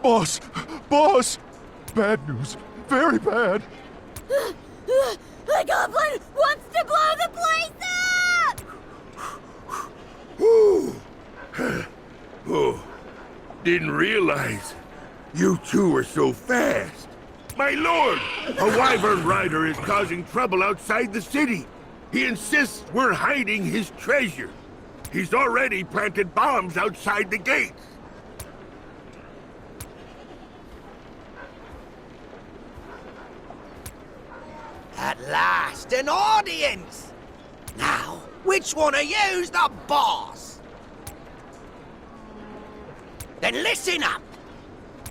Boss! Boss! Bad news. Very bad. The goblin wants to blow the place up! Oh, didn't realize you two were so fast. My lord, a wyvern rider is causing trouble outside the city. He insists we're hiding his treasure. He's already planted bombs outside the gates. At last, an audience! Now, which one of you's the boss? Then listen up!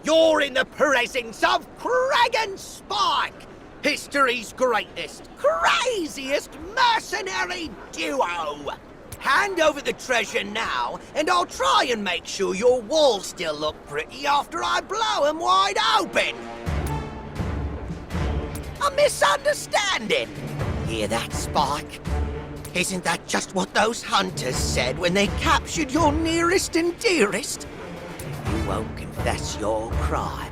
You're in the presence of Crag and Spike, history's greatest, craziest mercenary duo! Hand over the treasure now, and I'll try and make sure your walls still look pretty after I blow them wide open! A misunderstanding! Hear that, Spike? Isn't that just what those hunters said when they captured your nearest and dearest? If you won't confess your crime,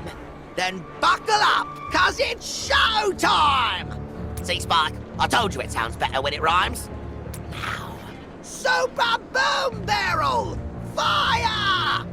then buckle up, 'cause it's showtime! See, Spike? I told you it sounds better when it rhymes. Now, Super Boom Barrel! Fire!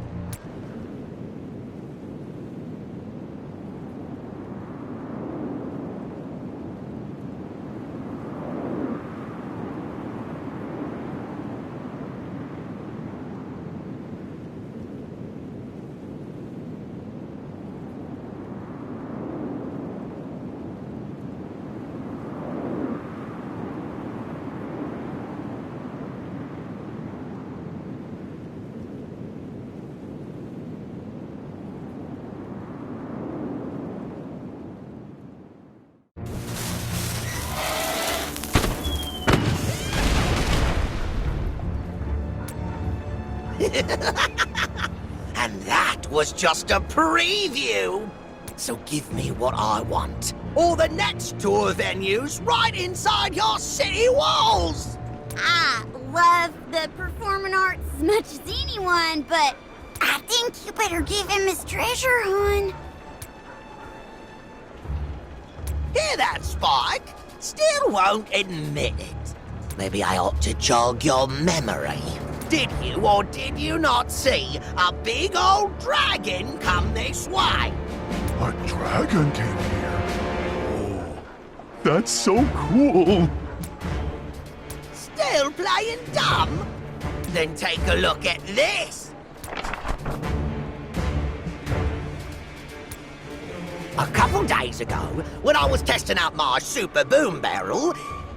And that was just a preview! So give me what I want, or the next tour venue's right inside your city walls! I love the performing arts as much as anyone, but I think you better give him his treasure, hon. Hear that, Spike? Still won't admit it. Maybe I ought to jog your memory. Did you or did you not see a big old dragon come this way? A dragon came here. Oh, that's so cool. Still playing dumb? Then take a look at this. A couple days ago, when I was testing out my super boom barrel,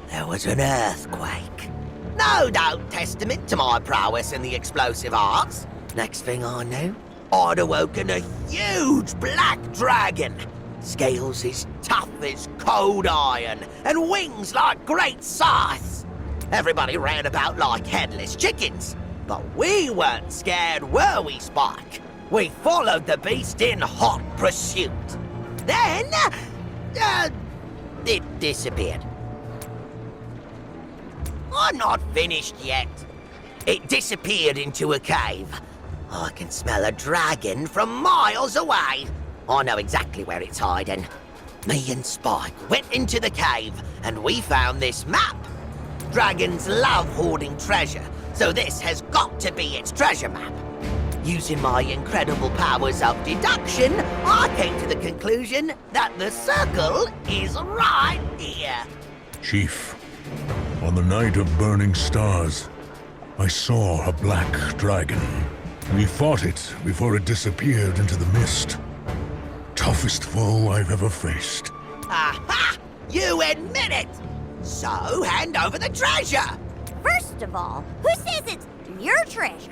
there was an earthquake. No doubt testament to my prowess in the explosive arts. Next thing I knew, I'd awoken a huge black dragon. Scales as tough as cold iron, and wings like great scythes. Everybody ran about like headless chickens. But we weren't scared, were we, Spike? We followed the beast in hot pursuit. Then, it disappeared. I'm not finished yet. It disappeared into a cave. I can smell a dragon from miles away. I know exactly where it's hiding. Me and Spike went into the cave and we found this map. Dragons love hoarding treasure, so this has got to be its treasure map. Using my incredible powers of deduction, I came to the conclusion that the circle is right here. Chief, on the night of burning stars, I saw a black dragon. We fought it before it disappeared into the mist. Toughest foe I've ever faced. Aha! You admit it! So, hand over the treasure! First of all, who says it's your treasure?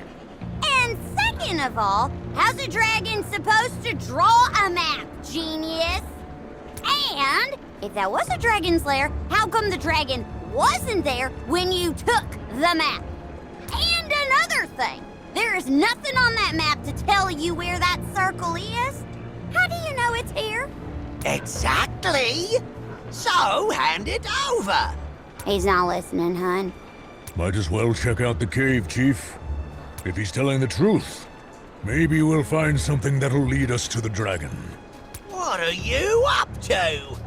And second of all, how's a dragon supposed to draw a map, genius? And if that was a dragon's lair, how come the dragon wasn't there when you took the map? And another thing, there is nothing on that map to tell you where that circle is. How do you know it's here? Exactly! So, hand it over! He's not listening, hun. Might as well check out the cave, Chief. If he's telling the truth, Maybe we'll find something that'll lead us to the dragon. What are you up to?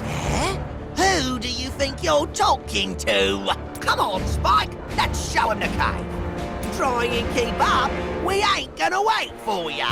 Eh? Who do you think you're talking to? Come on, Spike, let's show him the cave. Try and keep up, we ain't gonna wait for ya.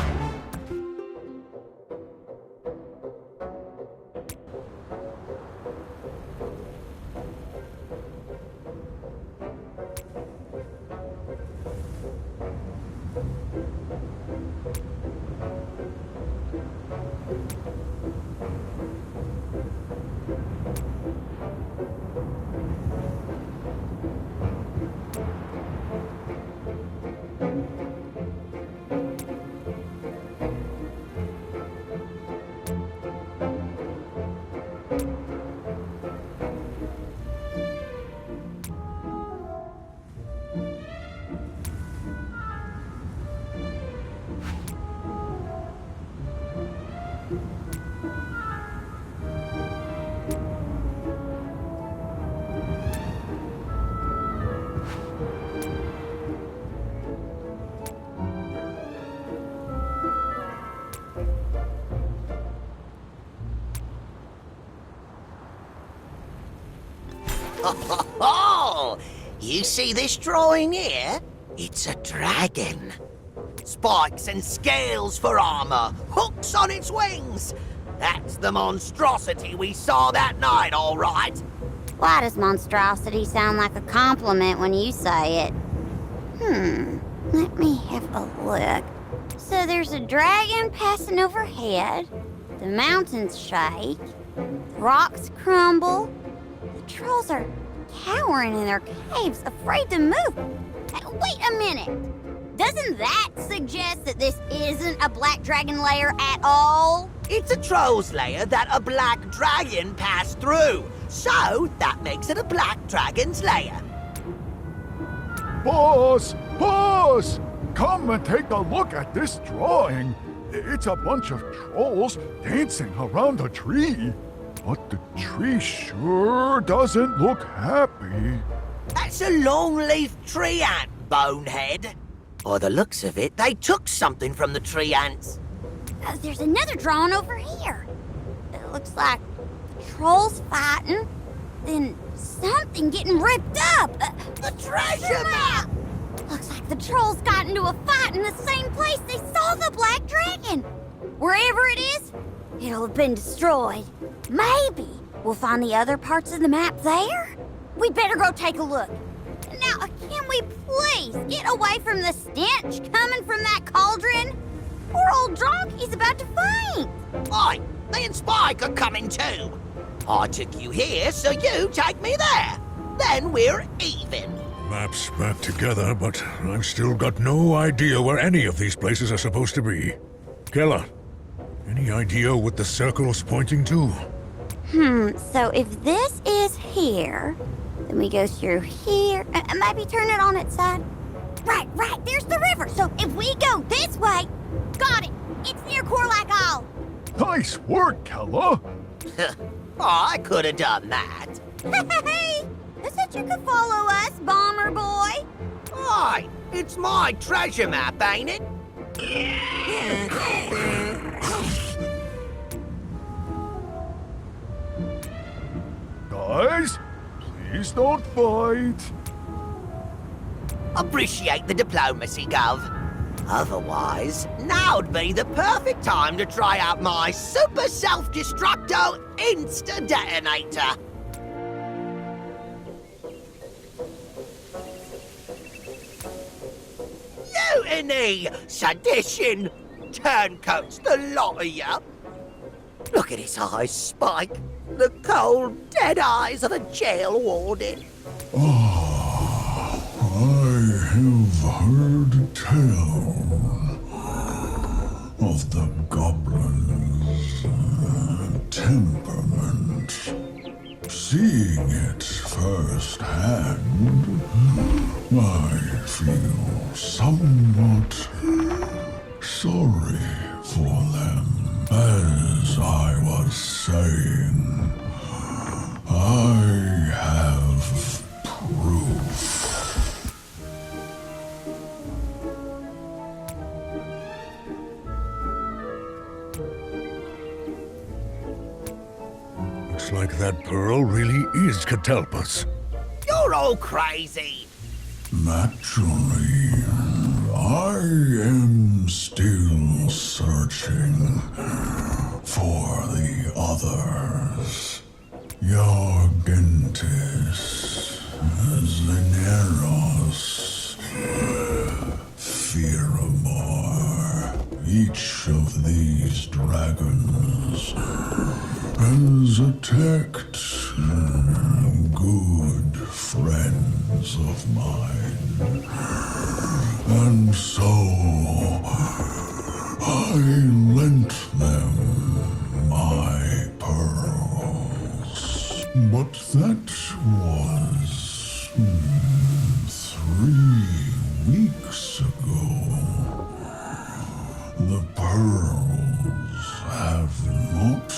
Oh, you see this drawing here? It's a dragon. Spikes and scales for armor, hooks on its wings. That's the monstrosity we saw that night, all right. Why does monstrosity sound like a compliment when you say it? Let me have a look. So there's a dragon passing overhead, the mountains shake, the rocks crumble, the trolls are cowering in their caves, afraid to move. Wait a minute. Doesn't that suggest that this isn't a black dragon lair at all? It's a troll's lair that a black dragon passed through. So, that makes it a black dragon's lair. Boss! Boss! Come and take a look at this drawing. It's a bunch of trolls dancing around a tree. But the tree sure doesn't look happy. That's a long-leaf tree ant, bonehead. By the looks of it, they took something from the tree ants. There's another drawing over here. It looks like the trolls fighting, then something getting ripped up. The treasure map! Looks like the trolls got into a fight in the same place they saw the black dragon. Wherever it is, it'll have been destroyed. Maybe we'll find the other parts of the map there? We'd better go take a look. Now, can we please get away from the stench coming from that cauldron? Poor old Donkey's about to faint. Oi, me and Spike are coming too. I took you here, so you take me there. Then we're even. Maps back together, but I've still got no idea where any of these places are supposed to be. Keller, any idea what the circle's pointing to? So if this is here, then we go through here. Maybe turn it on its side. Right, there's the river. So if we go this way, got it. It's near Corlac. Nice work, Keller. I could have done that. Hey, I said you could follow us, Bomber Boy. Oi, it's my treasure map, ain't it? Guys, please don't fight. Appreciate the diplomacy, Gov. Otherwise, now'd be the perfect time to try out my super self-destructo insta-detonator. Mutiny! Sedition! Turncoats, the lot of ya! Look at his eyes, Spike. The cold, dead eyes of a jail warden. I have heard tell of the goblin's temperament. Seeing it firsthand, I feel somewhat sorry for them. As I was saying, I have proof. like that pearl really is Catalpa's. You're all crazy. Naturally, I am still searching for the others. Yargentis, Zeneros, Firamar. Each of these dragons has attacked good friends of mine. And so I lent them my pearls. But that was 3 weeks ago. The pearls have not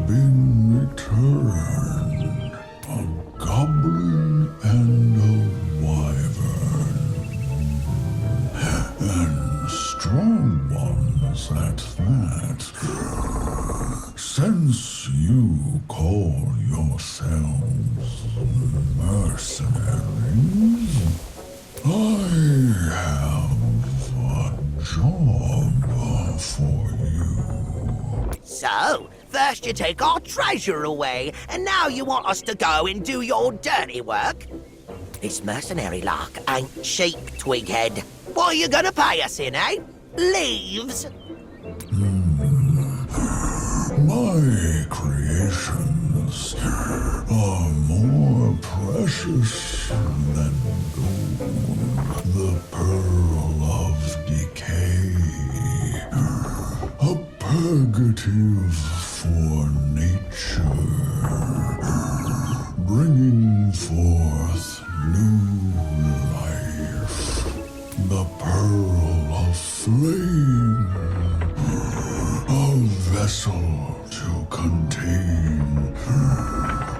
been returned. A goblin and a wyvern. And strong ones at that. Since you call yourselves mercenaries, I have a job for you. So, first you take our treasure away, and now you want us to go and do your dirty work? This mercenary lark ain't cheap, Twighead. What are you gonna pay us in, eh? Leaves? My creations are more precious than gold. The pearl of decay, a purgative for nature, bringing forth new life. The pearl of flame, a vessel to contain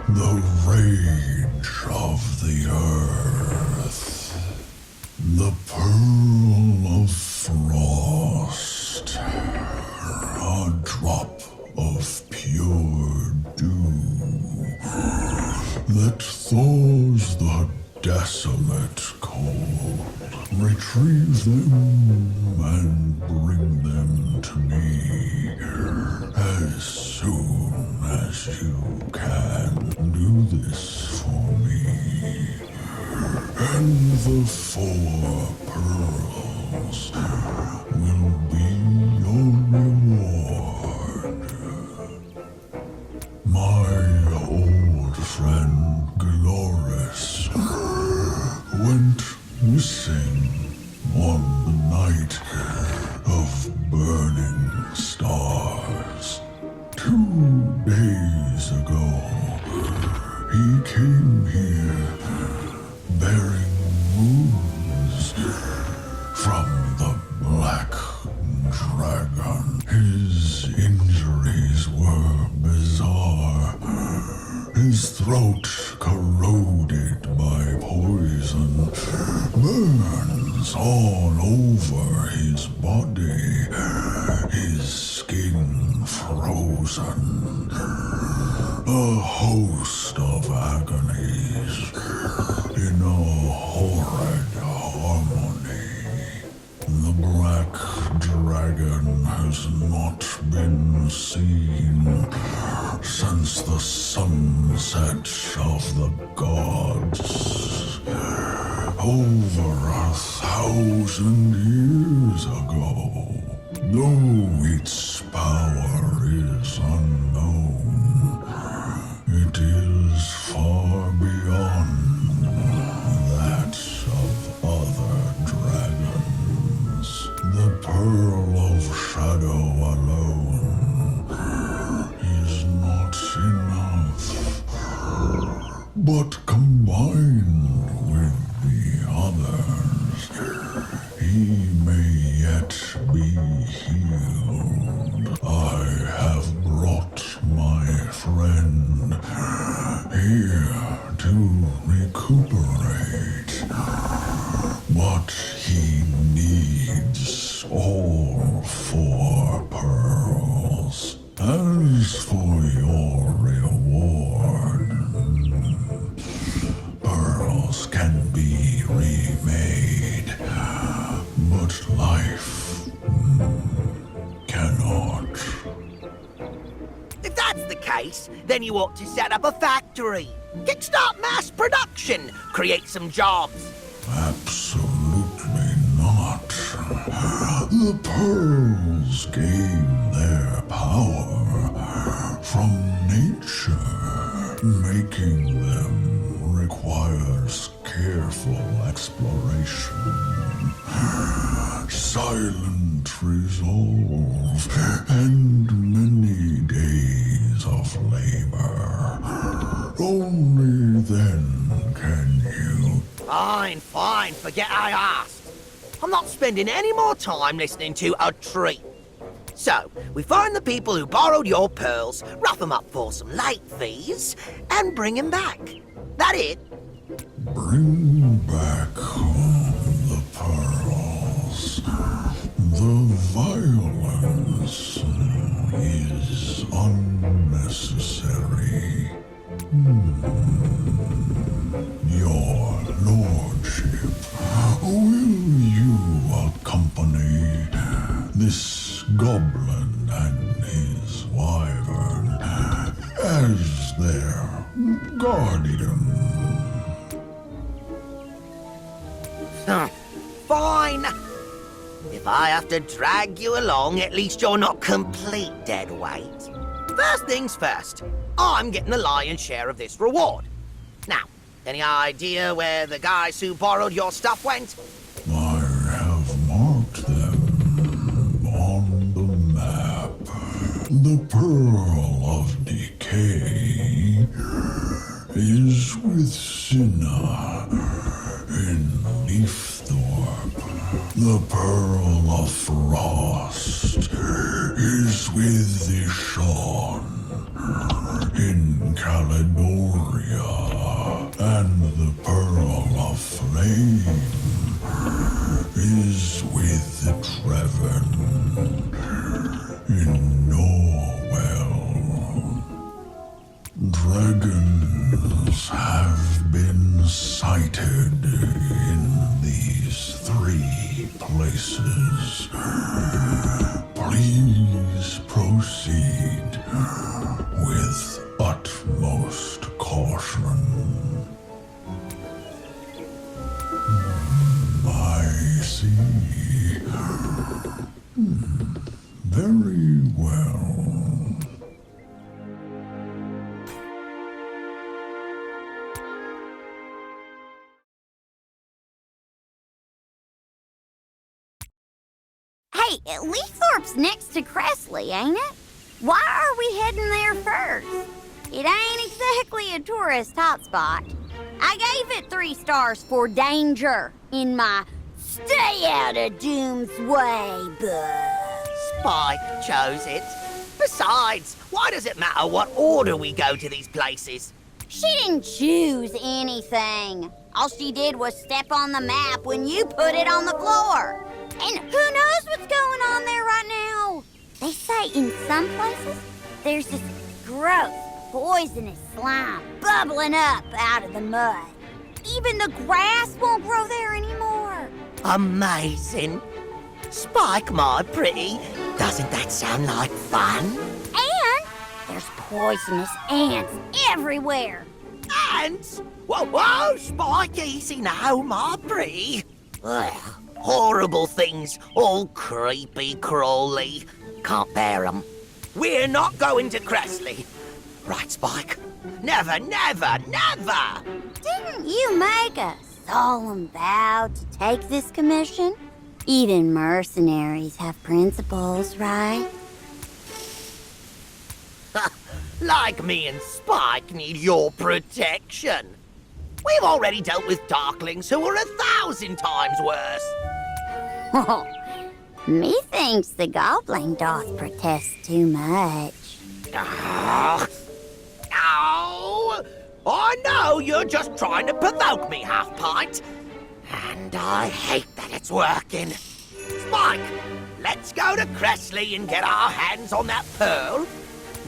the rage of the earth. The pearl of frost, a drop of pure dew that thaws the desolate cold. Retrieve them and bring them to me as soon as you can. Do this for me, and the 4 pearls will be your reward. My old friend Glorious went missing on the night of burning stars. 2 days ago, he came here bearing wounds from the Black Dragon. His injuries were bizarre. His throat corroded by poison, burns all over his body, his skin frozen. A host of agonies in a horrid harmony. The Black Dragon has not been seen since the sunset of the gods. Over 1,000 years ago. Though its power is unknown, it is far beyond that of other dragons. The Pearl of Shadow alone is not enough, but combined with the others, he may yet be healed. I have brought my friend here to recuperate, but he needs all 4 pearls. As for your reward, place, then you ought to set up a factory. Kickstart mass production. Create some jobs. Absolutely not. The pearls gain their power from nature. Making them requires careful exploration, silent resolve, and many days of labor. Only then can you... Fine, forget I asked. I'm not spending any more time listening to a tree. So, we find the people who borrowed your pearls, rough them up for some late fees, and bring them back. That it? Bring back the pearls. The violence is unnecessary. Your lordship, will you accompany this goblin and his wyvern as their guardian? Fine. If I have to drag you along, at least you're not complete dead weight. First things first, I'm getting the lion's share of this reward. Now, any idea where the guys who borrowed your stuff went? I have marked them on the map. The Pearl of Decay is with Cinna in Leafthorpe. The Pearl of Frost is with Ishan in Caledoria. And the Pearl of Flame is with the Trevon in Norwell. Dragons have been sighted in these 3 places. Please proceed with utmost caution. I see. Very well. Hey, Leithorpe's next to Cressley, ain't it? Why are we heading there first? It ain't exactly a tourist hotspot. I gave it 3 stars for danger in my stay out of Doom's way book. Spike chose it. Besides, why does it matter what order we go to these places? She didn't choose anything. All she did was step on the map when you put it on the floor. And who knows what's going on there right now? They say in some places, there's this gross, poisonous slime bubbling up out of the mud. Even the grass won't grow there anymore. Amazing. Spike, my pretty, doesn't that sound like fun? And there's poisonous ants everywhere. Ants? Whoa, Spike, easy now, my pretty. Ugh, horrible things, all creepy, crawly. Can't bear 'em. We're not going to Cressley. Right, Spike? Never, never, never! Didn't you make a solemn vow to take this commission? Even mercenaries have principles, right? Like me and Spike need your protection. We've already dealt with Darklings who are 1,000 times worse. Methinks the goblin doth protest too much. Oh, I know you're just trying to provoke me, Half-Pint. And I hate that it's working. Spike, let's go to Cressley and get our hands on that pearl.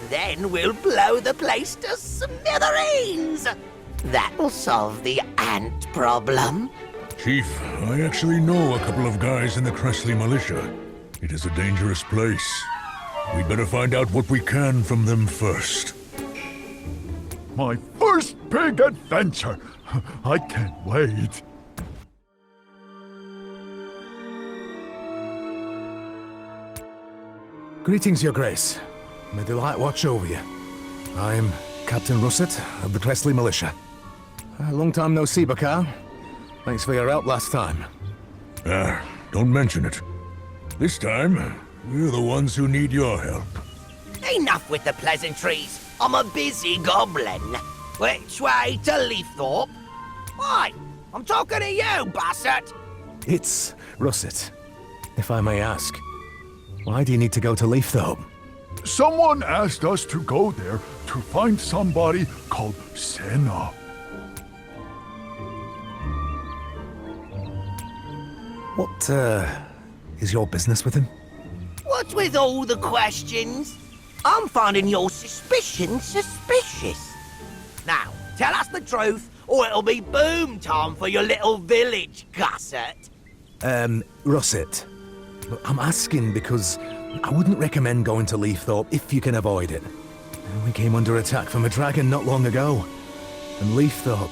Then we'll blow the place to smithereens. That'll solve the ant problem. Chief, I actually know a couple of guys in the Cressley militia. It is a dangerous place. We'd better find out what we can from them first. My first big adventure. I can't wait. Greetings, Your Grace. May the light watch over you. I'm Captain Russet of the Cressley Militia. A long time no see, Bakar. Thanks for your help last time. Don't mention it. This time, we're the ones who need your help. Enough with the pleasantries. I'm a busy goblin. Which way to Leafthorpe? Why? I'm talking to you, Bassett. It's Russet. If I may ask, why do you need to go to Leafthorpe? Someone asked us to go there to find somebody called Senna. What, is your business with him? What's with all the questions? I'm finding your suspicions suspicious. Now, tell us the truth, or it'll be boom time for your little village, Gusset. Russet. Look, I'm asking because I wouldn't recommend going to Leafthorpe if you can avoid it. We came under attack from a dragon not long ago, and Leafthorpe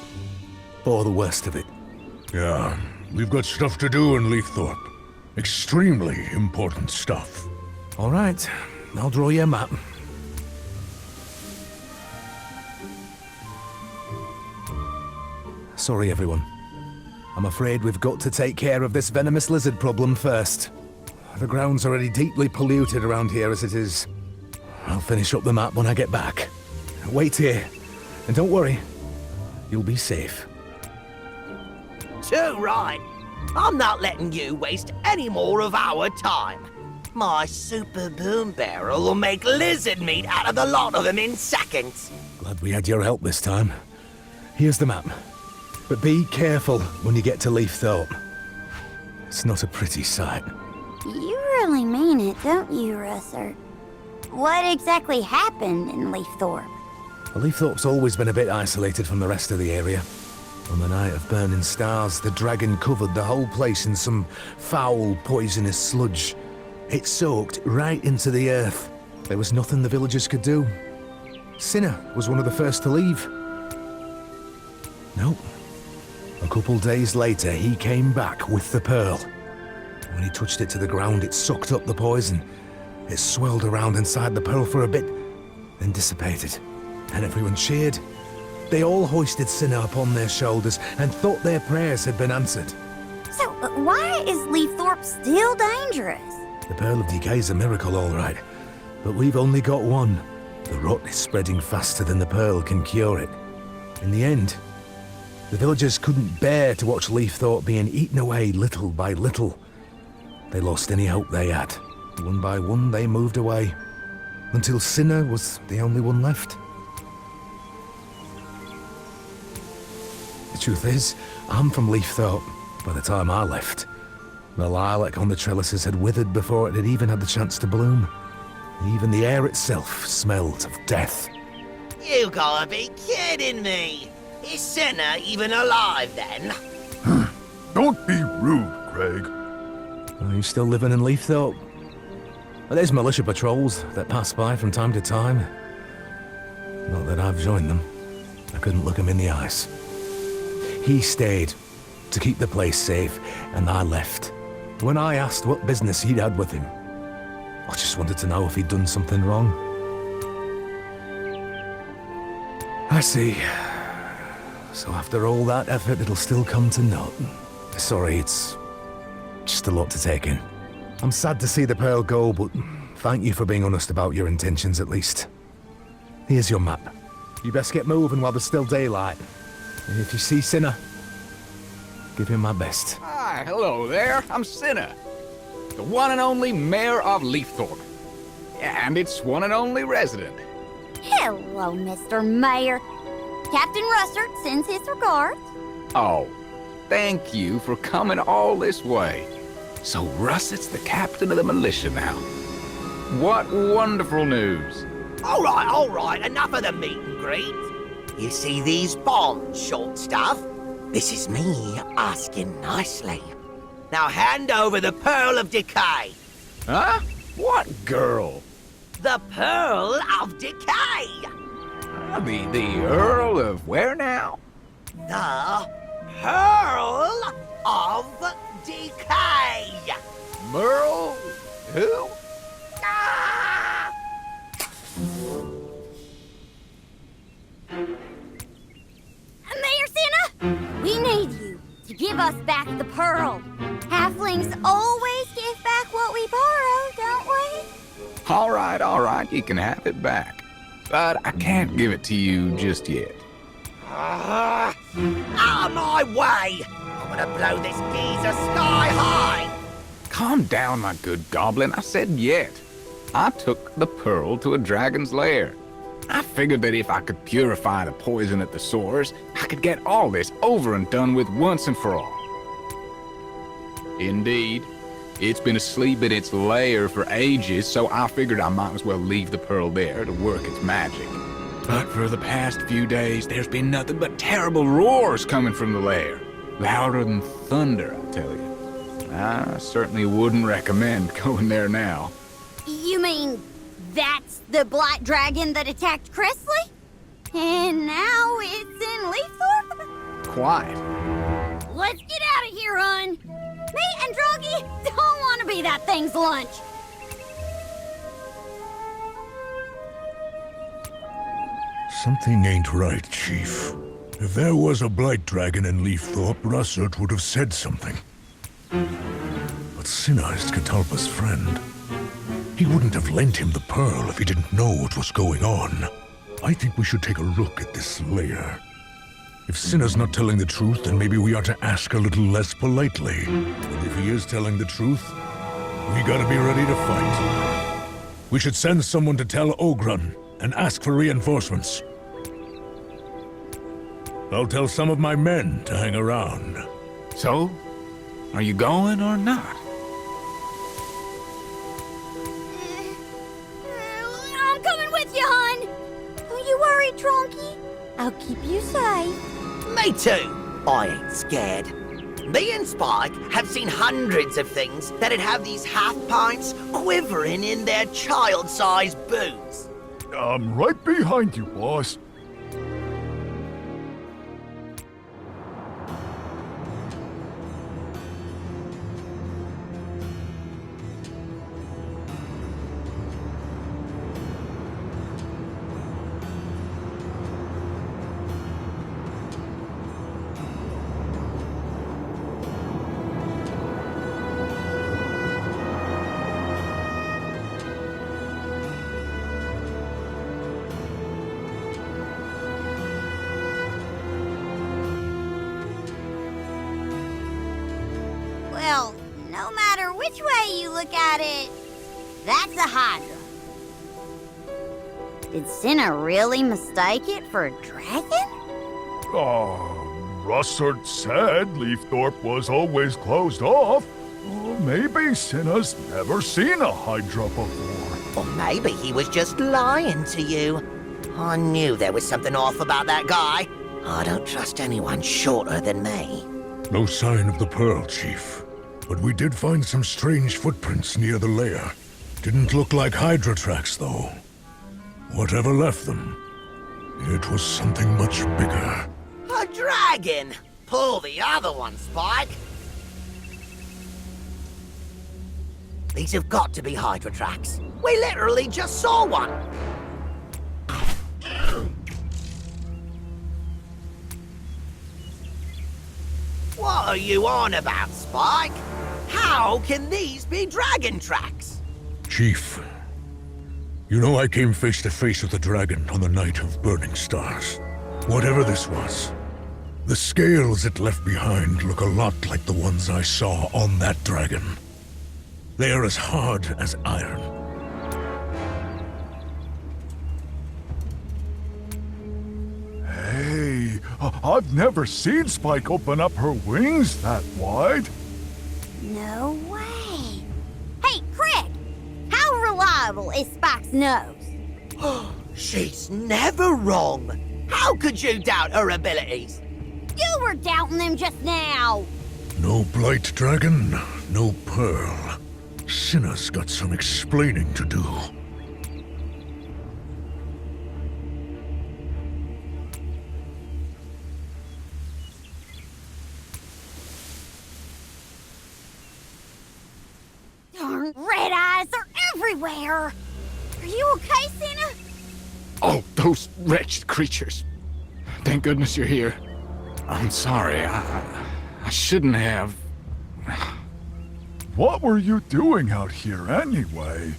bore the worst of it. Yeah, we've got stuff to do in Leafthorpe. Extremely important stuff. All right, I'll draw you a map. Sorry, everyone. I'm afraid we've got to take care of this venomous lizard problem first. The ground's already deeply polluted around here as it is. I'll finish up the map when I get back. Wait here, and don't worry, you'll be safe. Too right. I'm not letting you waste any more of our time. My super boom barrel will make lizard meat out of the lot of them in seconds. Glad we had your help this time. Here's the map. But be careful when you get to Leafthorpe. It's not a pretty sight. You really mean it, don't you, Russer? What exactly happened in Leafthorpe? Well, Leafthorpe's always been a bit isolated from the rest of the area. On the night of Burning Stars, the dragon covered the whole place in some foul, poisonous sludge. It soaked right into the earth. There was nothing the villagers could do. Sinner was one of the first to leave. Nope. A couple days later, he came back with the pearl. When he touched it to the ground, it sucked up the poison. It swirled around inside the pearl for a bit, then dissipated. And everyone cheered. They all hoisted Sinner upon their shoulders and thought their prayers had been answered. So, why is Leafthorpe still dangerous? The Pearl of Decay's a miracle, all right. But we've only got one. The rot is spreading faster than the pearl can cure it. In the end, the villagers couldn't bear to watch Leafthorpe being eaten away little by little. They lost any hope they had. One by one, they moved away, until Sinner was the only one left. The truth is, I'm from Leafthorpe. By the time I left, the lilac on the trellises had withered before it had even had the chance to bloom. Even the air itself smelled of death. You gotta be kidding me. Is Sinner even alive then? Don't be rude, Craig. Are you still living in Leafthorpe? Well, there's militia patrols that pass by from time to time. Not that I've joined them. I couldn't look him in the eyes. He stayed to keep the place safe, and I left. When I asked what business he'd had with him, I just wanted to know if he'd done something wrong. I see. So after all that effort, it'll still come to naught. Sorry, it's just a lot to take in. I'm sad to see the Pearl go, but thank you for being honest about your intentions at least. Here's your map. You best get moving while there's still daylight. And if you see Sinner, give him my best. Hi, hello there. I'm Sinner, the one and only mayor of Leafthorpe. And its one and only resident. Hello, Mr. Mayor. Captain Russert sends his regards. Oh, thank you for coming all this way. So Russet's the captain of the militia now. What wonderful news. All right, enough of the meet and greet. You see these bonds, short stuff? This is me asking nicely. Now hand over the Pearl of Decay. Huh? What girl? The Pearl of Decay! The Earl of where now? The Pearl of Decay. Merle? Who? Ah! Mayor Cinna, we need you to give us back the pearl. Halflings always give back what we borrow, don't we? All right, you can have it back. But I can't give it to you just yet. Out of my way! I'm gonna blow this geezer sky high! Calm down, my good goblin. I said yet. I took the pearl to a dragon's lair. I figured that if I could purify the poison at the source, I could get all this over and done with once and for all. Indeed, it's been asleep in its lair for ages, so I figured I might as well leave the pearl there to work its magic. But for the past few days, there's been nothing but terrible roars coming from the lair. Louder than thunder, I tell you. I certainly wouldn't recommend going there now. You mean that's the black dragon that attacked Cressley? And now it's in Leafthorpe? Quite. Let's get out of here, hun. Me and Druggy don't want to be that thing's lunch. Something ain't right, Chief. If there was a blight dragon in Leafthorpe, Russert would have said something. But Cinna is Catalpa's friend. He wouldn't have lent him the pearl if he didn't know what was going on. I think we should take a look at this lair. If Cinna's not telling the truth, then maybe we ought to ask a little less politely. And if he is telling the truth, we gotta be ready to fight. We should send someone to tell Ogren and ask for reinforcements. I'll tell some of my men to hang around. So, are you going or not? I'm coming with you, hun. Don't you worry, Tronky. I'll keep you safe. Me too. I ain't scared. Me and Spike have seen hundreds of things that'd have these half-pints quivering in their child-sized boots. I'm right behind you, boss. Well, no matter which way you look at it, that's a Hydra. Did Cinna really mistake it for a dragon? Russert said Leafthorpe was always closed off. Maybe Cinna's never seen a Hydra before. Or maybe he was just lying to you. I knew there was something off about that guy. I don't trust anyone shorter than me. No sign of the pearl, Chief. But we did find some strange footprints near the lair. Didn't look like Hydra tracks, though. Whatever left them, it was something much bigger. A dragon! Pull the other one, Spike. These have got to be Hydra tracks. We literally just saw one. What are you on about, Spike? How can these be dragon tracks? Chief, you know I came face to face with the dragon on the night of burning stars. Whatever this was, the scales it left behind look a lot like the ones I saw on that dragon. They are as hard as iron. Hey, I've never seen Spike open up her wings that wide. No way. Hey, Craig, how reliable is Spike's nose? She's never wrong. How could you doubt her abilities? You were doubting them just now. No blight dragon, no pearl. Cinna's got some explaining to do. Darn red eyes are everywhere! Are you okay, Santa? Oh, those wretched creatures. Thank goodness you're here. I'm sorry, I shouldn't have. What were you doing out here anyway?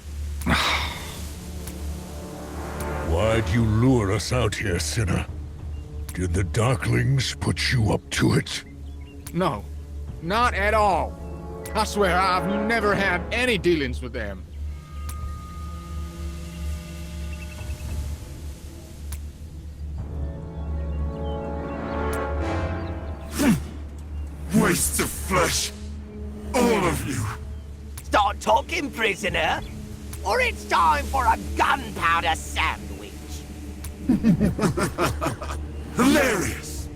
Why'd you lure us out here, sinner? Did the Darklings put you up to it? No, not at all. I swear I've never had any dealings with them. Wastes of flesh. All of you. Start talking, prisoner, or it's time for a gunpowder sandwich. Hilarious.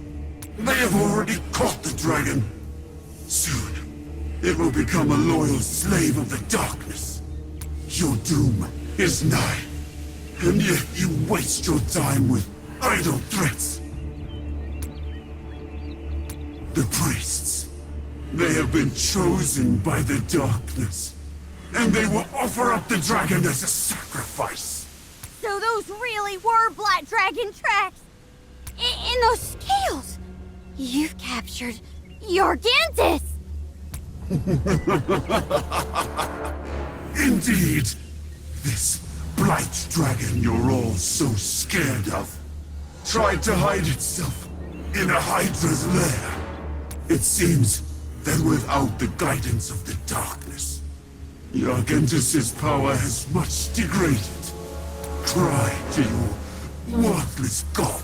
They have already caught the dragon. Soon, it will become a loyal slave of the darkness. Your doom is nigh. And yet you waste your time with idle threats. The priests, they have been chosen by the darkness. And they will offer up the dragon as a sacrifice. So those really were Black Dragon tracks! And those scales! You've captured Jorgentis! Indeed. This blight dragon you're all so scared of tried to hide itself in a Hydra's lair. It seems that without the guidance of the darkness, Jorgentis' power has much degraded. Cry to your worthless god.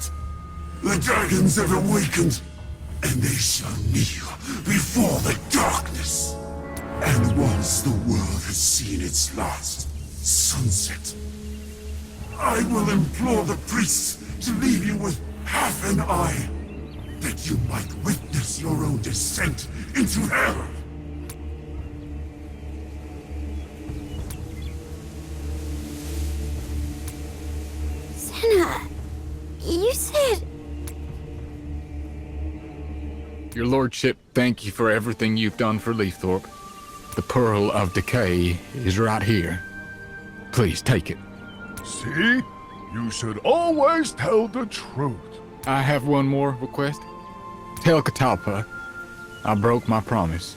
The dragons have awakened, and they shall kneel before the darkness. And once the world has seen its last sunset, I will implore the priests to leave you with half an eye, that you might witness your own descent into hell. Santa, you said... Your lordship, thank you for everything you've done for Leafthorpe. The Pearl of Decay is right here. Please take it. See? You should always tell the truth. I have one more request. Tell Catalpa I broke my promise.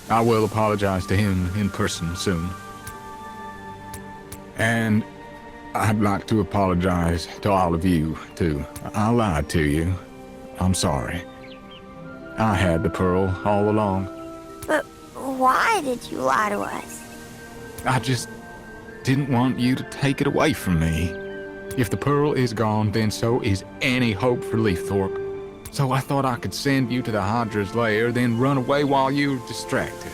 I will apologize to him in person soon. And I'd like to apologize to all of you, too. I lied to you. I'm sorry. I had the pearl all along. But why did you lie to us? I just didn't want you to take it away from me. If the pearl is gone, then so is any hope for Leafthorpe. So I thought I could send you to the Hydra's lair, then run away while you were distracted.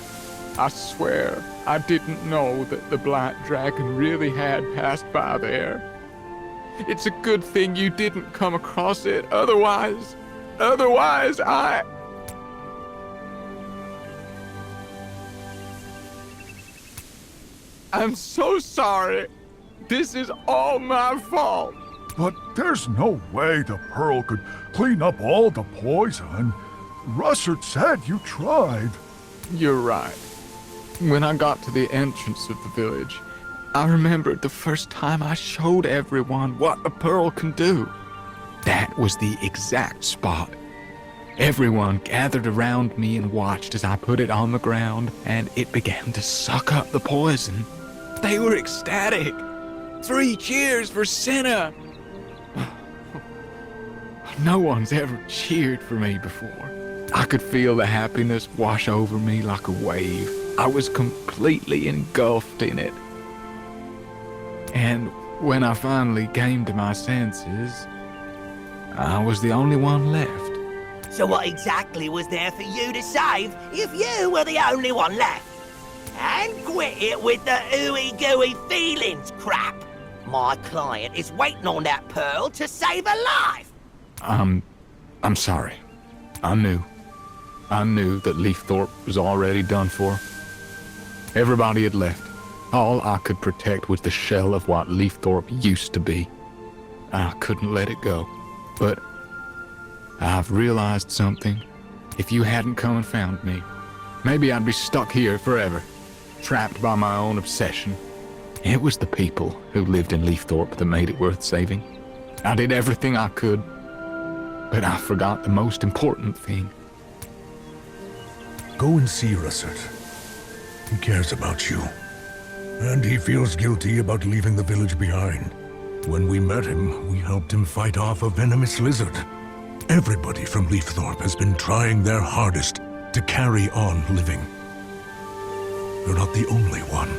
I swear, I didn't know that the Black Dragon really had passed by there. It's a good thing you didn't come across it, otherwise I'm so sorry. This is all my fault. But there's no way the pearl could clean up all the poison. Russert said you tried. You're right. When I got to the entrance of the village, I remembered the first time I showed everyone what a pearl can do. That was the exact spot. Everyone gathered around me and watched as I put it on the ground, and it began to suck up the poison. They were ecstatic. 3 cheers for Senna! No one's ever cheered for me before. I could feel the happiness wash over me like a wave. I was completely engulfed in it. And when I finally came to my senses, I was the only one left. So what exactly was there for you to save if you were the only one left? And quit it with the ooey-gooey feelings crap. My client is waiting on that pearl to save her life. I'm sorry. I knew that Leafthorpe was already done for. Everybody had left. All I could protect was the shell of what Leafthorpe used to be. I couldn't let it go. But I've realized something. If you hadn't come and found me, maybe I'd be stuck here forever. trapped by my own obsession. It was the people who lived in Leafthorpe that made it worth saving. I did everything I could, but I forgot the most important thing. Go and see Russert. He cares about you. And he feels guilty about leaving the village behind. When we met him, we helped him fight off a venomous lizard. Everybody from Leafthorpe has been trying their hardest to carry on living. You're not the only one.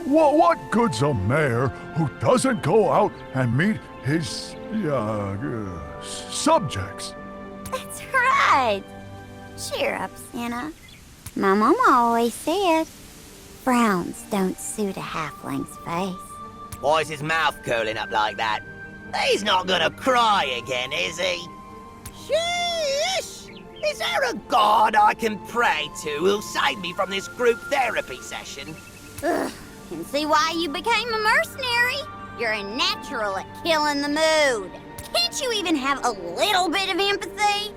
What good's a mayor who doesn't go out and meet his, subjects? That's right. Cheer up, Santa. My mama always said, frowns don't suit a halfling's face. Why is his mouth curling up like that? He's not gonna cry again, is he? Sheesh! Is there a god I can pray to who'll save me from this group therapy session? Ugh, can see why you became a mercenary. You're a natural at killing the mood. Can't you even have a little bit of empathy?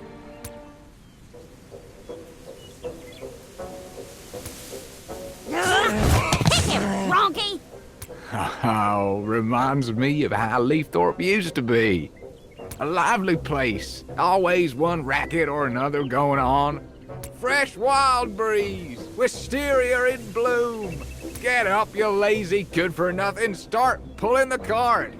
Hit him, Ronky! Oh, reminds me of how Leafthorpe used to be. A lively place. Always one racket or another going on. Fresh wild breeze. Wisteria in bloom. Get up, you lazy good-for-nothing. Start pulling the cart.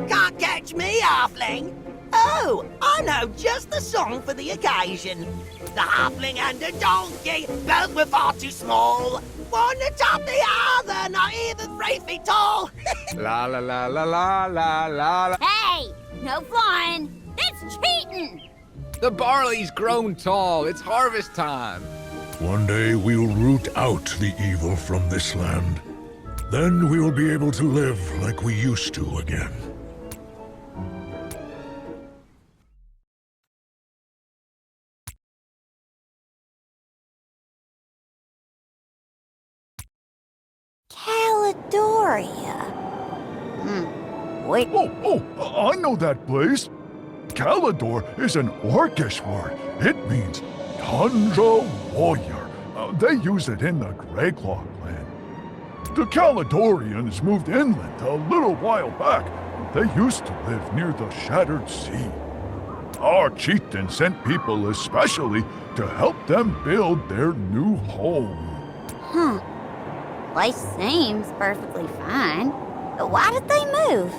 Can't catch me, halfling. Oh, I know just the song for the occasion. The halfling and the donkey, both were far too small. One atop the other, not even 3 feet tall. La la la la la la la la. Hey, no flying. It's cheating. The barley's grown tall. It's harvest time. One day we'll root out the evil from this land. Then we will be able to live like we used to again. Caledoria. Wait. I know that place. Calidor is an Orcish word. It means tundra warrior. They use it in the Greyclaw clan. The Caledorians moved inland a little while back. They used to live near the Shattered Sea. Our chieftain sent people especially to help them build their new home. Huh. Place seems perfectly fine. But why did they move?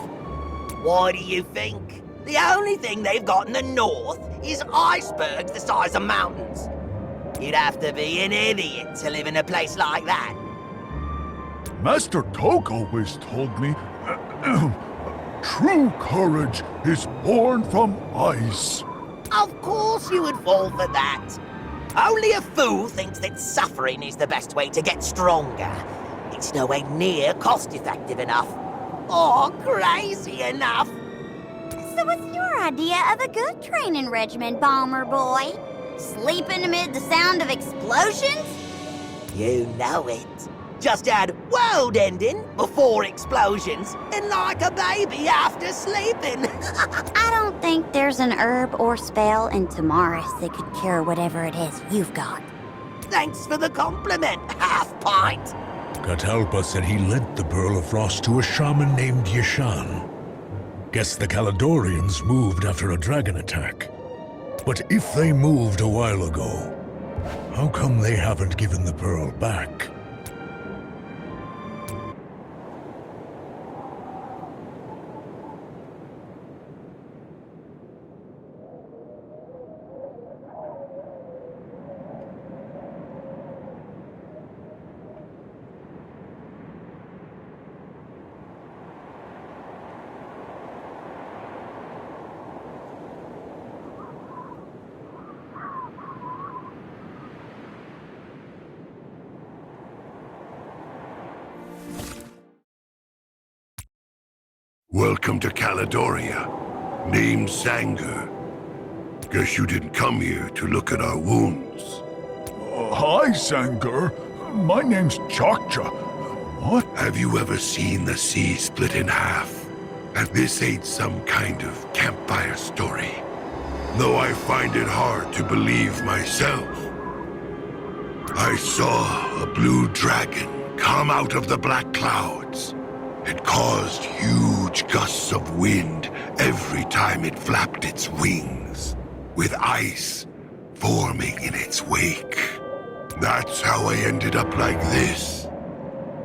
Why do you think? The only thing they've got in the north is icebergs the size of mountains. You'd have to be an idiot to live in a place like that. Master Toke always told me, true courage is born from ice. Of course you would fall for that. Only a fool thinks that suffering is the best way to get stronger. It's nowhere near cost-effective enough. Or crazy enough. So what's your idea of a good training regimen, Bomber Boy? Sleeping amid the sound of explosions? You know it. Just add world ending before explosions and like a baby after sleeping. I don't think there's an herb or spell in Tamaris that could cure whatever it is you've got. Thanks for the compliment, half-pint. Catalpa said he lent the Pearl of Frost to a shaman named Yashan. Guess the Caledorians moved after a dragon attack. But if they moved a while ago, how come they haven't given the Pearl back? Welcome to Caledoria. Name's Sanger. Guess you didn't come here to look at our wounds. Hi, Sanger. My name's Chokcha. What? Have you ever seen the sea split in half? And this ain't some kind of campfire story. Though I find it hard to believe myself. I saw a blue dragon come out of the black clouds. It caused huge gusts of wind every time it flapped its wings, with ice forming in its wake. That's how I ended up like this.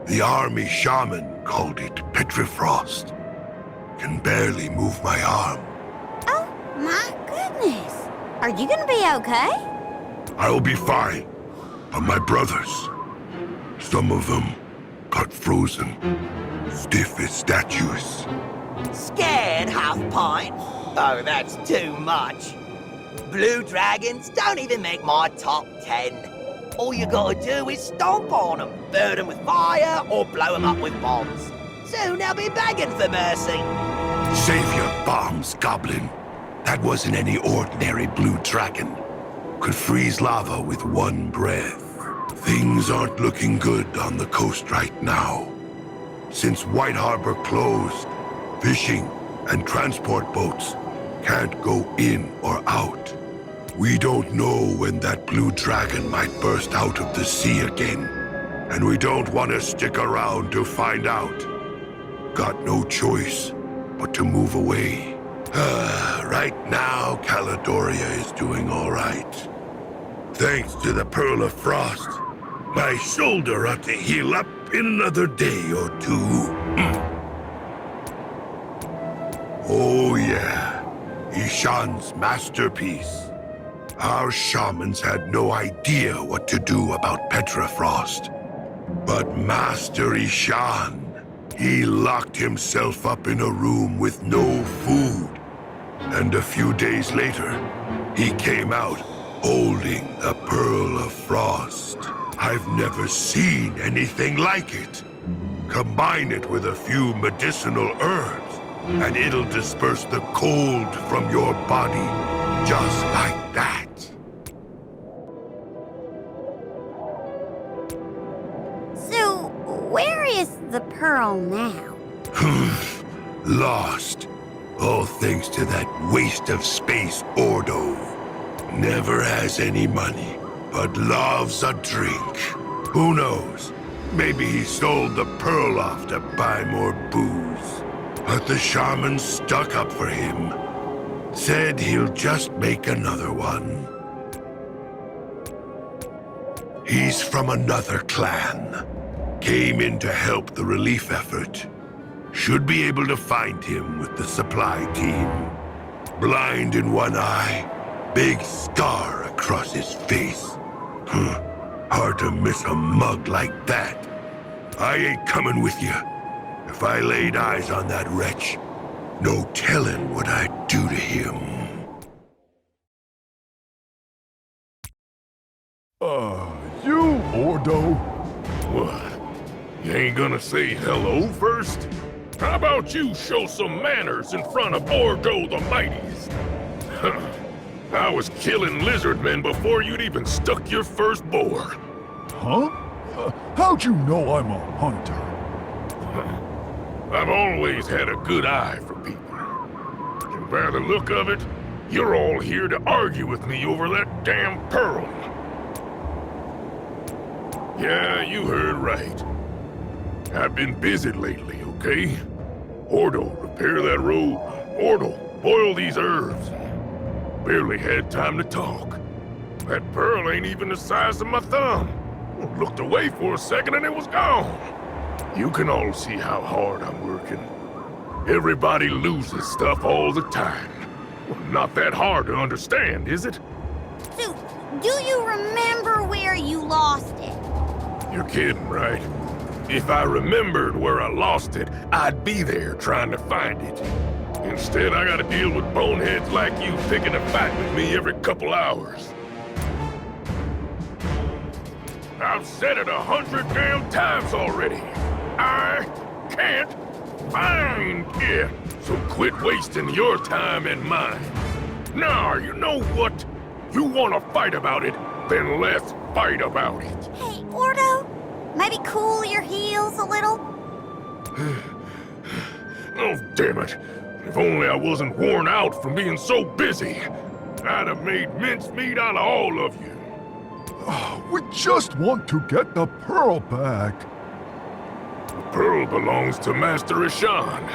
The army shaman called it Petrifrost. Can barely move my arm. Oh, my goodness. Are you gonna be okay? I'll be fine. But my brothers, some of them got frozen, stiff as statues. Scared, half-pint? Oh, that's too much. Blue dragons don't even make my top 10. All you gotta do is stomp on them, burn them with fire, or blow them up with bombs. Soon they'll be begging for mercy. Save your bombs, Goblin. That wasn't any ordinary blue dragon. Could freeze lava with one breath. Things aren't looking good on the coast right now. Since White Harbor closed, fishing and transport boats can't go in or out. We don't know when that blue dragon might burst out of the sea again, and we don't want to stick around to find out. Got no choice but to move away. Right now, Caledoria is doing all right. Thanks to the Pearl of Frost, my shoulder ought to heal up in another day or two. Oh yeah, Ishan's masterpiece. Our shamans had no idea what to do about Petrifrost. But Master Ishan, he locked himself up in a room with no food. And a few days later, he came out holding the Pearl of Frost. I've never seen anything like it. Combine it with a few medicinal herbs, and it'll disperse the cold from your body, just like that. So, where is the pearl now? Lost. All thanks to that waste of space, Ordo. Never has any money, but loves a drink. Who knows? Maybe he sold the pearl off to buy more booze. But the shaman stuck up for him. Said he'll just make another one. He's from another clan. Came in to help the relief effort. Should be able to find him with the supply team. Blind in one eye, big scar across his face. Hard to miss a mug like that. I ain't coming with you. If I laid eyes on that wretch, no telling what I'd do to him. You, Ordo? What? You ain't gonna say hello first? How about you show some manners in front of Ordo the Mightiest? I was killing lizard men before you'd even stuck your first boar. Huh? How'd you know I'm a hunter? I've always had a good eye for people. And by the look of it, you're all here to argue with me over that damn pearl. Yeah, you heard right. I've been busy lately, okay? Ordo, repair that road. Ordo, boil these herbs. Barely had time to talk. That pearl ain't even the size of my thumb. Looked away for a second and it was gone. You can all see how hard I'm working. Everybody loses stuff all the time. Well, not that hard to understand, is it? So, do you remember where you lost it? You're kidding, right? If I remembered where I lost it, I'd be there trying to find it. Instead, I gotta deal with boneheads like you picking a fight with me every couple hours. I've said it 100 damn times already. I can't find it. So quit wasting your time and mine. Nah, you know what? You wanna fight about it, then let's fight about it. Hey, Ordo, maybe cool your heels a little? Oh, damn it. If only I wasn't worn out from being so busy. I'd have made mincemeat out of all of you. We just want to get the pearl back. The pearl belongs to Master Ishan.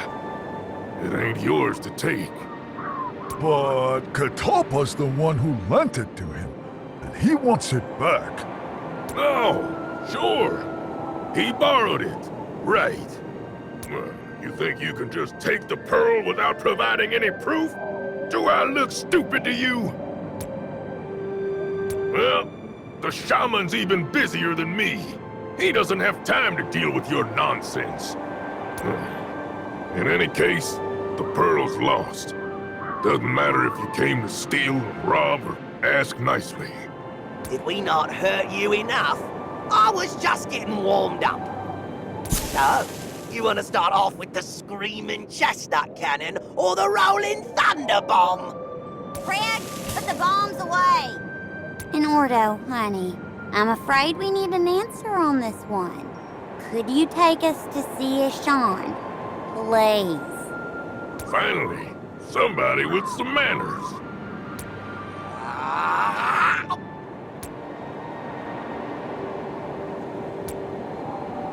It ain't yours to take. But Catalpa's the one who lent it to him, and he wants it back. No, sure. He borrowed it. Right. Well, you think you can just take the pearl without providing any proof? Do I look stupid to you? Well, the shaman's even busier than me. He doesn't have time to deal with your nonsense. In any case, the pearl's lost. Doesn't matter if you came to steal, rob, or ask nicely. Did we not hurt you enough? I was just getting warmed up. So, you want to start off with the screaming chestnut cannon or the rolling thunder bomb? Fred, put the bombs away. And Ordo, honey, I'm afraid we need an answer on this one. Could you take us to see Ishan, please? Finally, somebody with some manners.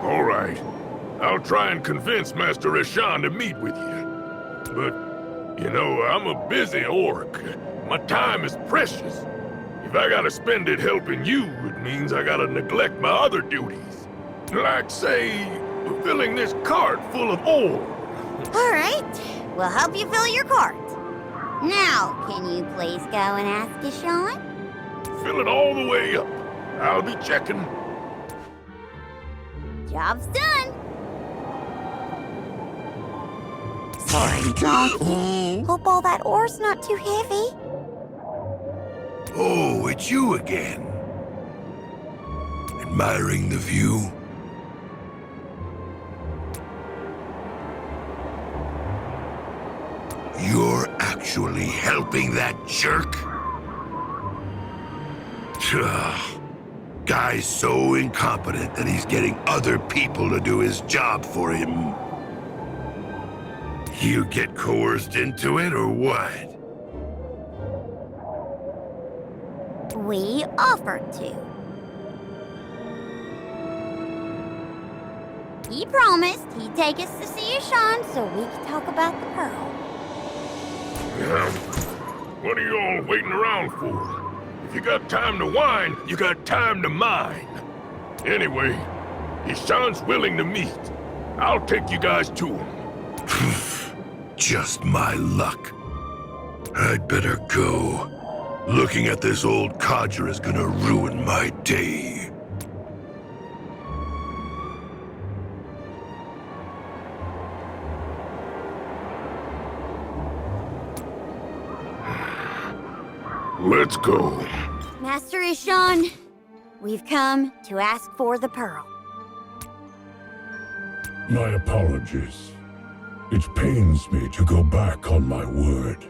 All right. I'll try and convince Master Ishan to meet with you. But, you know, I'm a busy orc. My time is precious. If I gotta spend it helping you, it means I gotta neglect my other duties. Like, say, filling this cart full of ore. All right, we'll help you fill your cart. Now, can you please go and ask Ishan? Fill it all the way up. I'll be checking. Job's done. Sorry, Donkey. Hope all that ore's not too heavy. Oh, it's you again. Admiring the view? You're actually helping that jerk? Guy's so incompetent that he's getting other people to do his job for him. You get coerced into it, or what? We offered to. He promised he'd take us to see Ishan so we could talk about the pearl. Yeah. What are you all waiting around for? If you got time to whine, you got time to mine. Anyway, Ishan's willing to meet. I'll take you guys to him. Just my luck. I'd better go. Looking at this old codger is gonna ruin my day. Let's go. Master Ishan, we've come to ask for the pearl. My apologies. It pains me to go back on my word,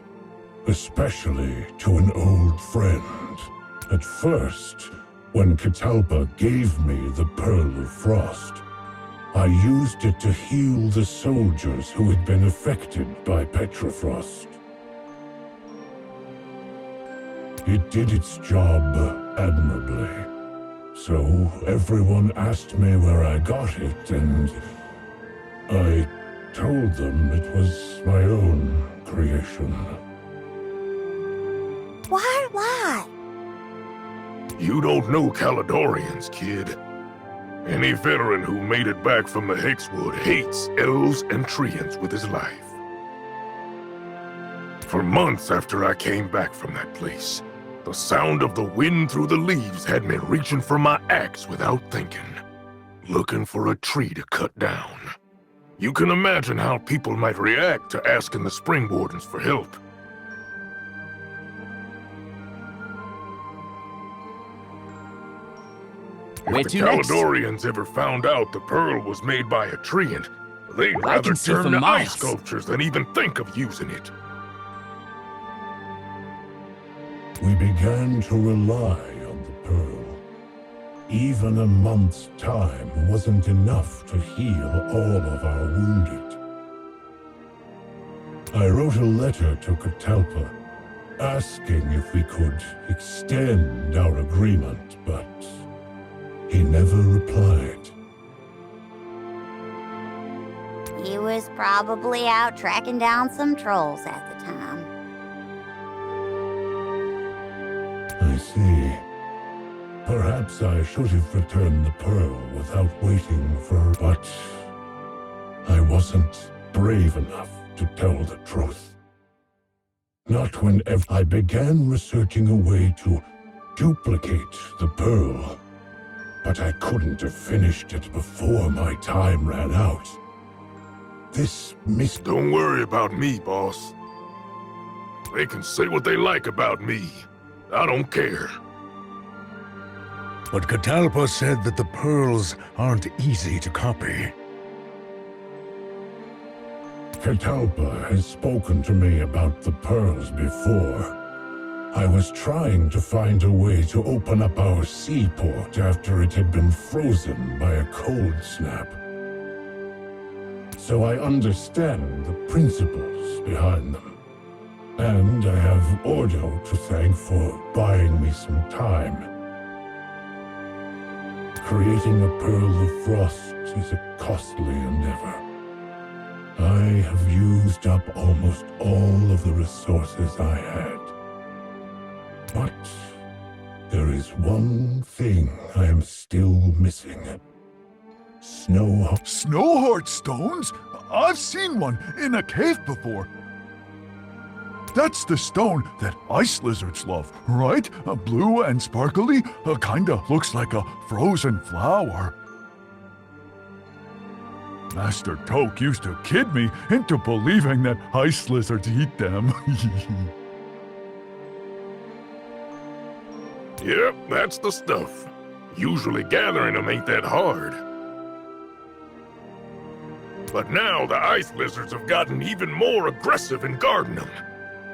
especially to an old friend. At first, when Catalpa gave me the Pearl of Frost, I used it to heal the soldiers who had been affected by Petrofrost. It did its job admirably. So everyone asked me where I got it, and I told them it was my own creation. Why lie? You don't know Caledonians, kid. Any veteran who made it back from the Hexwood hates elves and treants with his life. For months after I came back from that place, the sound of the wind through the leaves had me reaching for my axe without thinking, looking for a tree to cut down. You can imagine how people might react to asking the Spring Wardens for help. Where If the to next? Caledonians ever found out the pearl was made by a treant, they'd I rather can see turn for to miles. ice sculptures than even think of using it. We began to rely on the Pearl. Even a month's time wasn't enough to heal all of our wounded. I wrote a letter to Catalpa, asking if we could extend our agreement, but he never replied. He was probably out tracking down some trolls at the time. I see. Perhaps I should have returned the pearl without waiting for... But I wasn't brave enough to tell the truth. Not whenever I began researching a way to duplicate the pearl. But I couldn't have finished it before my time ran out. This Don't worry about me, boss. They can say what they like about me. I don't care. But Catalpa said that the pearls aren't easy to copy. Catalpa has spoken to me about the pearls before. I was trying to find a way to open up our seaport after it had been frozen by a cold snap. So I understand the principles behind them. And I have Ordo to thank for buying me some time. Creating a Pearl of Frost is a costly endeavor. I have used up almost all of the resources I had. But there is one thing I am still missing. Snowheart stones? I've seen one in a cave before. That's the stone that ice lizards love, right? Blue and sparkly, kinda looks like a frozen flower. Master Toke used to kid me into believing that ice lizards eat them. Yep, that's the stuff. Usually gathering them ain't that hard. But now the ice lizards have gotten even more aggressive in guarding them.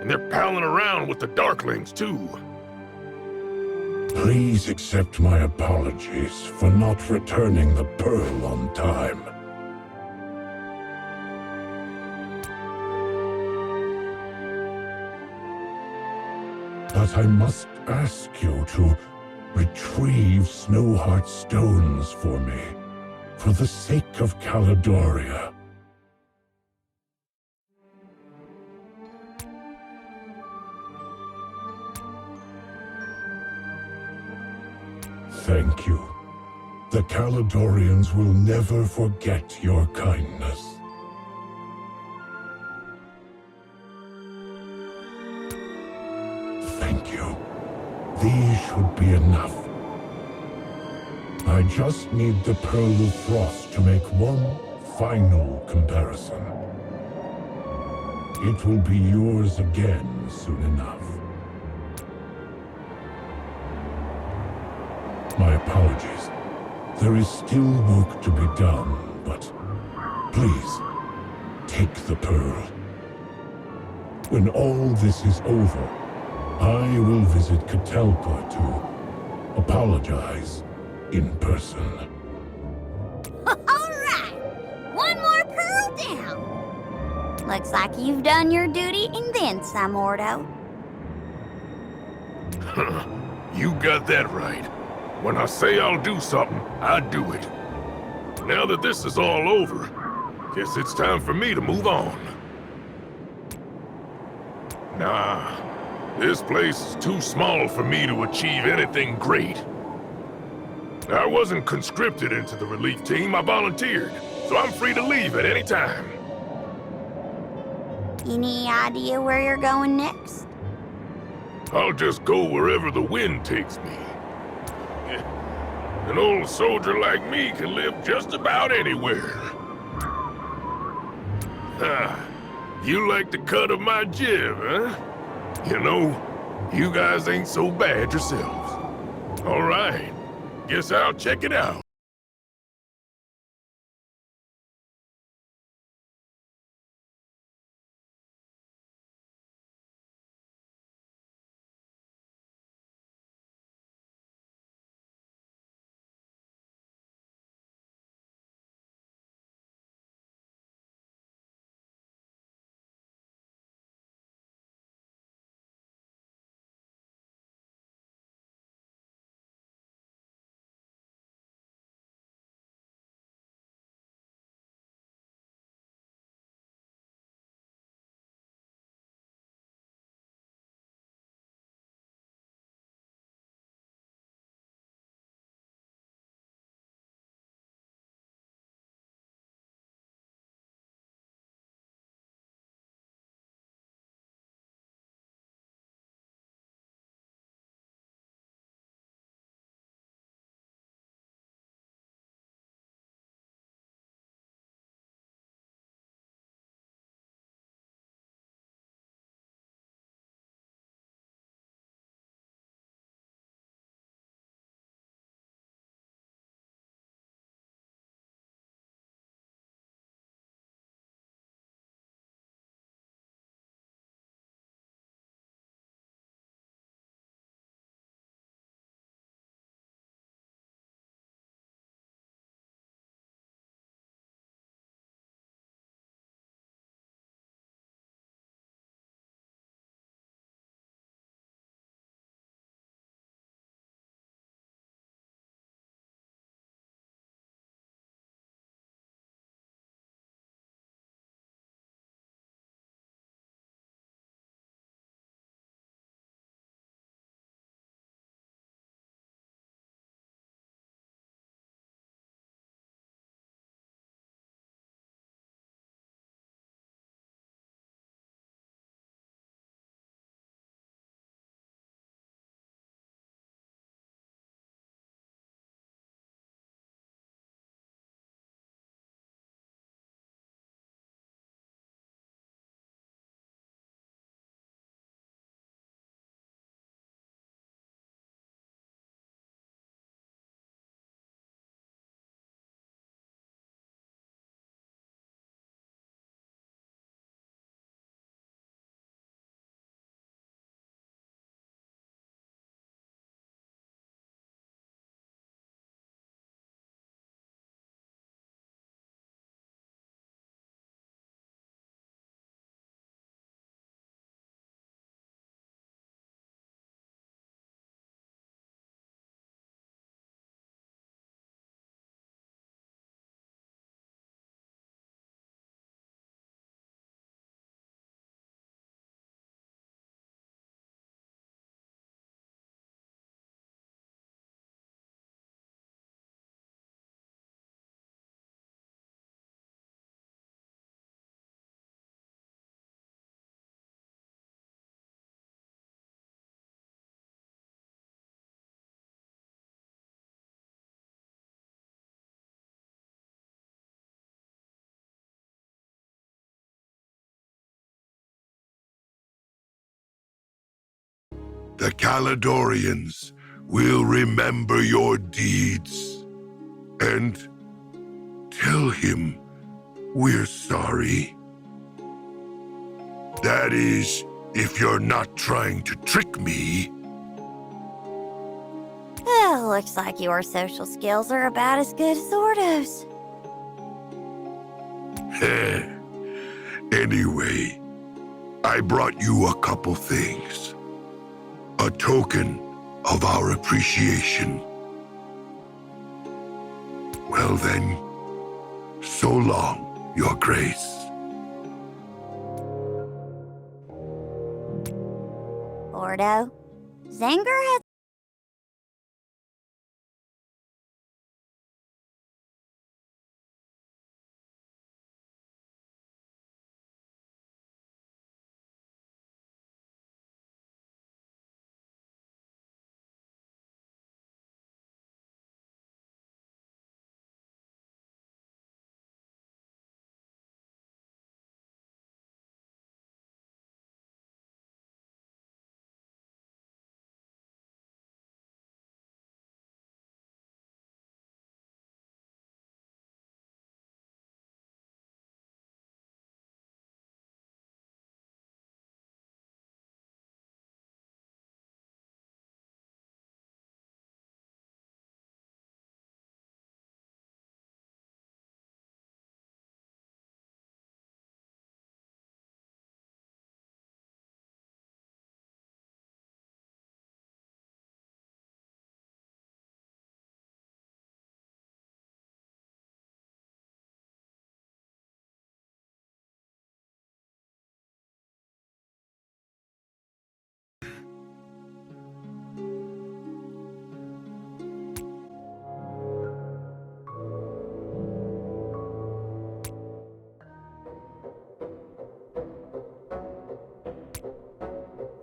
And they're palling around with the darklings, too. Please accept my apologies for not returning the pearl on time. But I must ask you to retrieve Snowheart stones for me, for the sake of Caledoria. Thank you. The Caledorians will never forget your kindness. Thank you. These should be enough. I just need the Pearl of Frost to make one final comparison. It will be yours again soon enough. My apologies. There is still work to be done, but please, take the pearl. When all this is over, I will visit Catalpa to apologize in person. All right, one more pearl down. Looks like you've done your duty and then some, Ordo. You got that right. When I say I'll do something, I do it. Now that this is all over, guess it's time for me to move on. Nah, this place is too small for me to achieve anything great. I wasn't conscripted into the relief team, I volunteered, so I'm free to leave at any time. Any idea where you're going next? I'll just go wherever the wind takes me. An old soldier like me can live just about anywhere. You like the cut of my jib, huh? You know, you guys ain't so bad yourselves. All right, guess I'll check it out. The Caledonians will remember your deeds. And tell him we're sorry. That is, if you're not trying to trick me. Oh, looks like your social skills are about as good as Ordo's. Anyway, I brought you a couple things. A token of our appreciation. Well then, so long, Your Grace. Ordo, Zanger has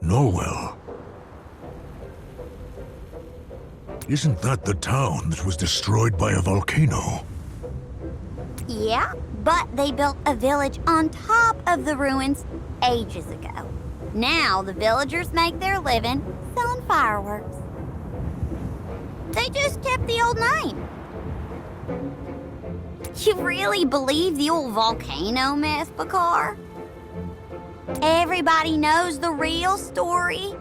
Norwell. Isn't that the town that was destroyed by a volcano? Yeah, but they built a village on top of the ruins ages ago. Now the villagers make their living selling fireworks. They just kept the old name. You really believe the old volcano myth, Bakar? Everybody knows the real story.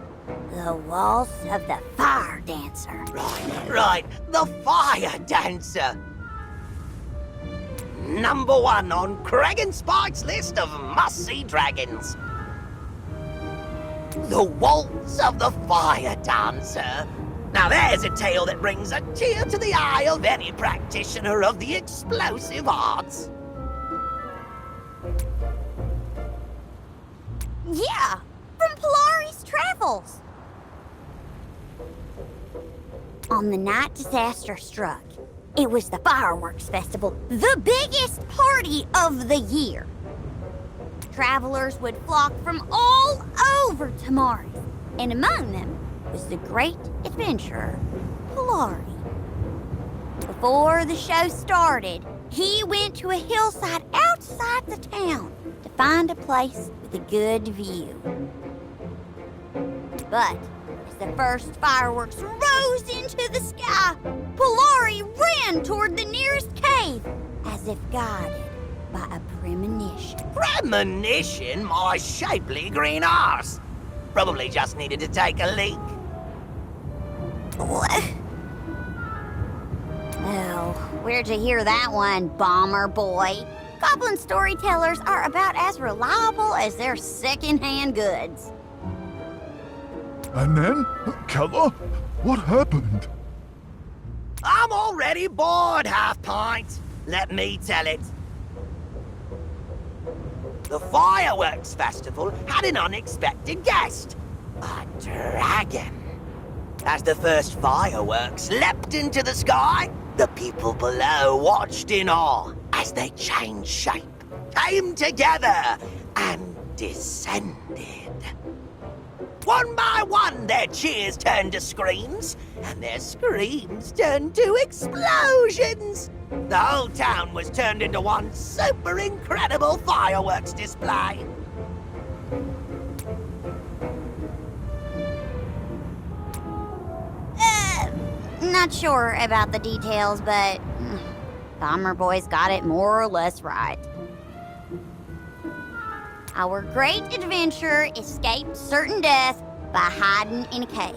The waltz of the fire dancer. Right, the fire dancer. Number 1 on Craig and Spike's list of must-see dragons. The waltz of the fire dancer. Now there's a tale that brings a tear to the eye of any practitioner of the explosive arts. Yeah, from Polari's Travels. On the night disaster struck, it was the fireworks festival, the biggest party of the year. Travelers would flock from all over to Mars, and among them was the great adventurer, Polari. Before the show started, he went to a hillside outside the town to find a place with a good view. But as the first fireworks rose into the sky, Polari ran toward the nearest cave as if guided by a premonition. Premonition, my shapely green arse. Probably just needed to take a leak. What? Oh, where'd you hear that one, bomber boy? Goblin storytellers are about as reliable as their second-hand goods. And then, Keller, what happened? I'm already bored, Half-Pint. Let me tell it. The fireworks festival had an unexpected guest. A dragon. As the first fireworks leapt into the sky, the people below watched in awe as they changed shape, came together, and descended. One by one, their cheers turned to screams, and their screams turned to explosions. The whole town was turned into one super incredible fireworks display. Not sure about the details, but Bomber Boy's got it more or less right. Our great adventurer escaped certain death by hiding in a cave.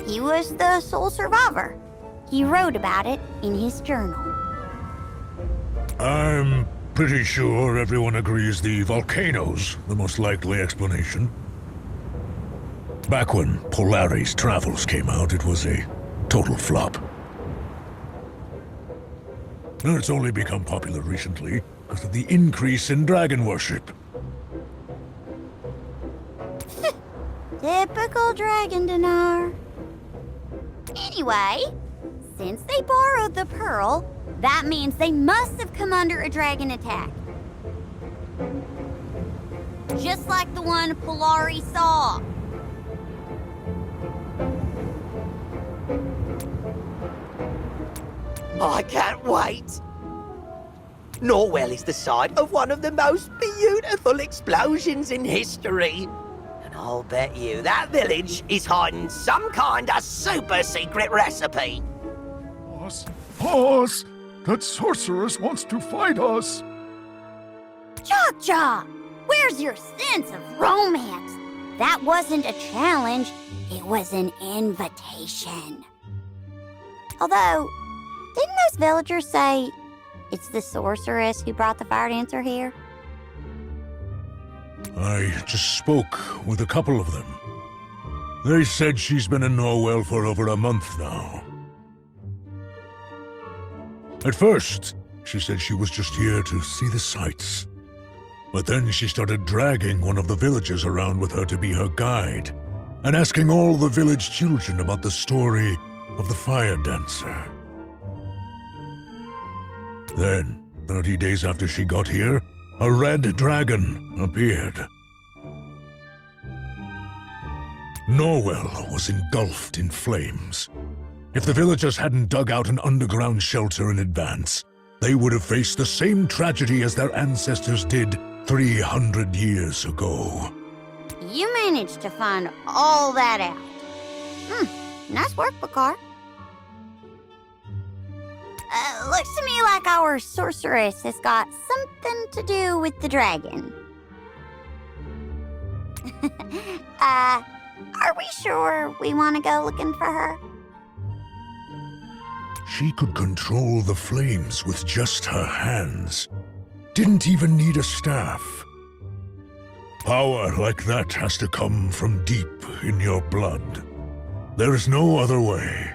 He was the sole survivor. He wrote about it in his journal. I'm pretty sure everyone agrees the volcano's the most likely explanation. Back when Polari's Travels came out, it was a total flop. It's only become popular recently because of the increase in dragon worship. Typical dragon dinar. Anyway, since they borrowed the pearl, that means they must have come under a dragon attack. Just like the one Polari saw. I can't wait. Norwell is the site of one of the most beautiful explosions in history. And I'll bet you that village is hiding some kind of super secret recipe. Boss, that sorceress wants to fight us. Jaw, where's your sense of romance? That wasn't a challenge, it was an invitation. Although, didn't those villagers say it's the sorceress who brought the firedancer here? I just spoke with a couple of them. They said she's been in Norwell for over a month now. At first, she said she was just here to see the sights. But then she started dragging one of the villagers around with her to be her guide, and asking all the village children about the story of the firedancer. Then, 30 days after she got here, a red dragon appeared. Norwell was engulfed in flames. If the villagers hadn't dug out an underground shelter in advance, they would have faced the same tragedy as their ancestors did 300 years ago. You managed to find all that out. Nice work, Bakar. Looks to me like our sorceress has got something to do with the dragon. Are we sure we want to go looking for her? She could control the flames with just her hands. Didn't even need a staff. Power like that has to come from deep in your blood. There is no other way.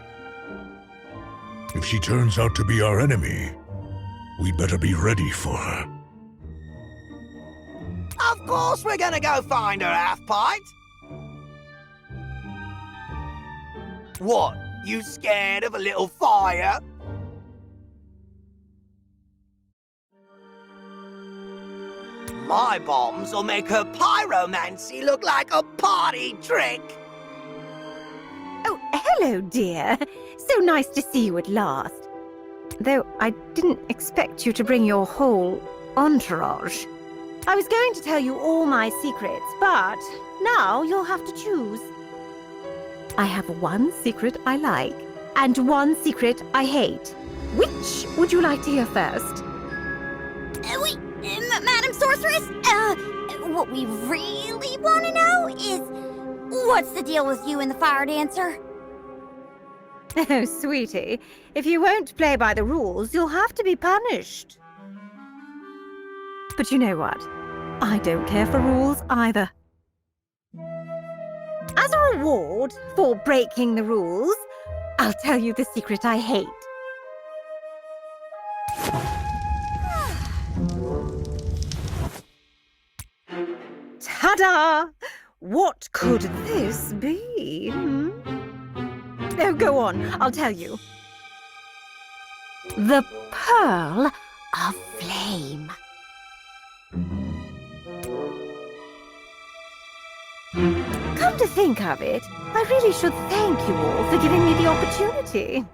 If she turns out to be our enemy, we better be ready for her. Of course we're gonna go find her, half-pint. What, you scared of a little fire? My bombs will make her pyromancy look like a party trick. Oh, hello, dear. So nice to see you at last. Though I didn't expect you to bring your whole entourage. I was going to tell you all my secrets, but now you'll have to choose. I have one secret I like, and one secret I hate. Which would you like to hear first? Wait, Madam Sorceress? What we really want to know is, what's the deal with you and the firedancer? Oh, sweetie, if you won't play by the rules, you'll have to be punished. But you know what? I don't care for rules either. As a reward for breaking the rules, I'll tell you the secret I hate. Ta-da! What could this be? Oh, go on, I'll tell you. The Pearl of Flame. Come to think of it, I really should thank you all for giving me the opportunity.